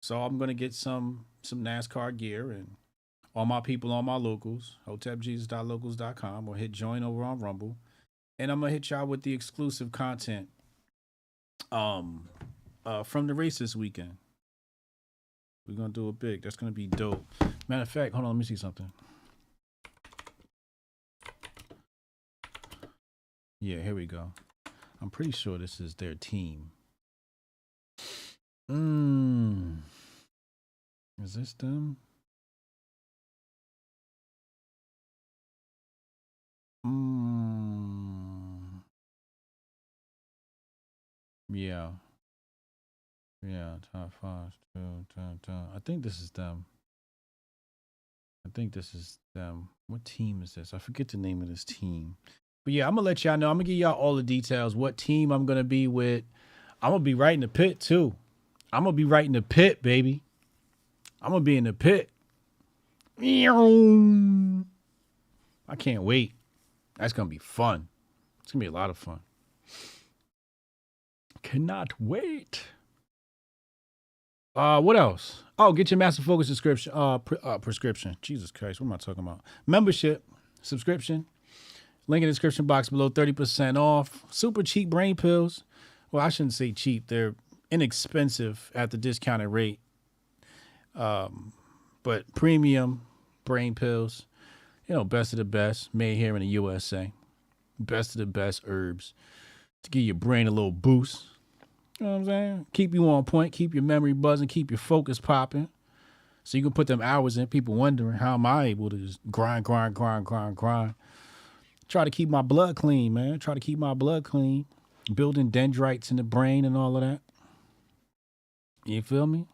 So I'm going to get some NASCAR gear and all my people on my locals, HotepJesus.locals.com, or hit join over on Rumble. And I'm going to hit y'all with the exclusive content from the race this weekend. We're going to do it big. That's going to be dope. Matter of fact, hold on, let me see something. Yeah, here we go. I'm pretty sure this is their team. Is this them? Yeah. Yeah, top 5. I think this is them. What team is this? I forget the name of this team. But yeah, I'm going to let y'all know. I'm going to give y'all all the details, what team I'm going to be with. I'm going to be right in the pit, too. I'm going to be right in the pit, baby. I'm going to be in the pit. I can't wait. That's going to be fun. It's going to be a lot of fun. Cannot wait. What else? Oh, get your Master Focus subscription. Prescription. Jesus Christ, what am I talking about? Membership, subscription. Link in the description box below. 30% off. Super cheap brain pills. Well, I shouldn't say cheap. They're inexpensive at the discounted rate. But premium brain pills. You know, best of the best. Made here in the USA. Best of the best herbs to give your brain a little boost. You know what I'm saying? Keep you on point, keep your memory buzzing, keep your focus popping. So you can put them hours in. People wondering, how am I able to just grind? Try to keep my blood clean, man. Try to keep my blood clean. Building dendrites in the brain and all of that. You feel me?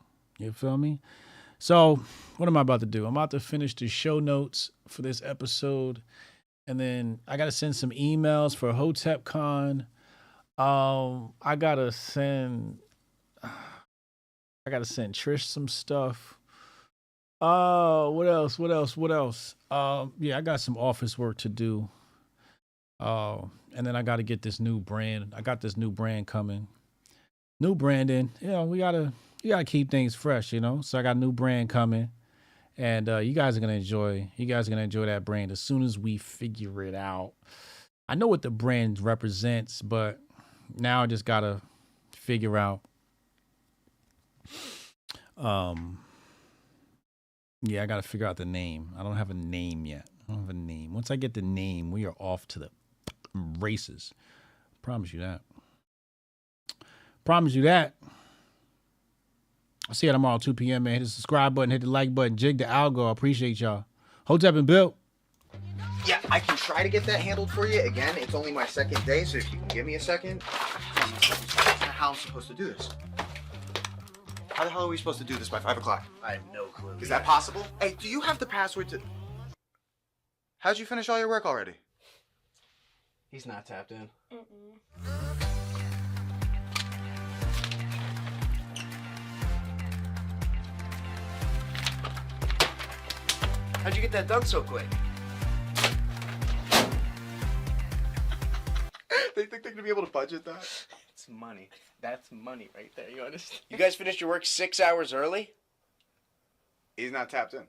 So what am I about to do? I'm about to finish the show notes for this episode. And then I got to send some emails for HotepCon. I gotta send Trish some stuff. What else? Yeah, I got some office work to do. And then I gotta get this new brand. I got this new brand coming. New branding. You know, you gotta keep things fresh, you know. So I got a new brand coming. And you guys are gonna enjoy that brand as soon as we figure it out. I know what the brand represents, but now I just gotta figure out. Yeah, I gotta figure out the name. I don't have a name yet. Once I get the name, we are off to the races. Promise you that. I'll see you tomorrow, 2 p.m., man. Hit the subscribe button, hit the like button, jig the algo. I appreciate y'all. Hotep and Bill. Yeah, I can try to get that handled for you. Again, it's only my second day, so if you can give me a second. How I'm supposed to do this? How the hell are we supposed to do this by 5 o'clock? I have no clue. Is that possible? Hey, do you have the password to... How'd you finish all your work already? He's not tapped in. How'd you get that done so quick? They think they're gonna be able to budget that? It's money. That's money right there. You understand? You guys finished your work 6 hours early? He's not tapped in.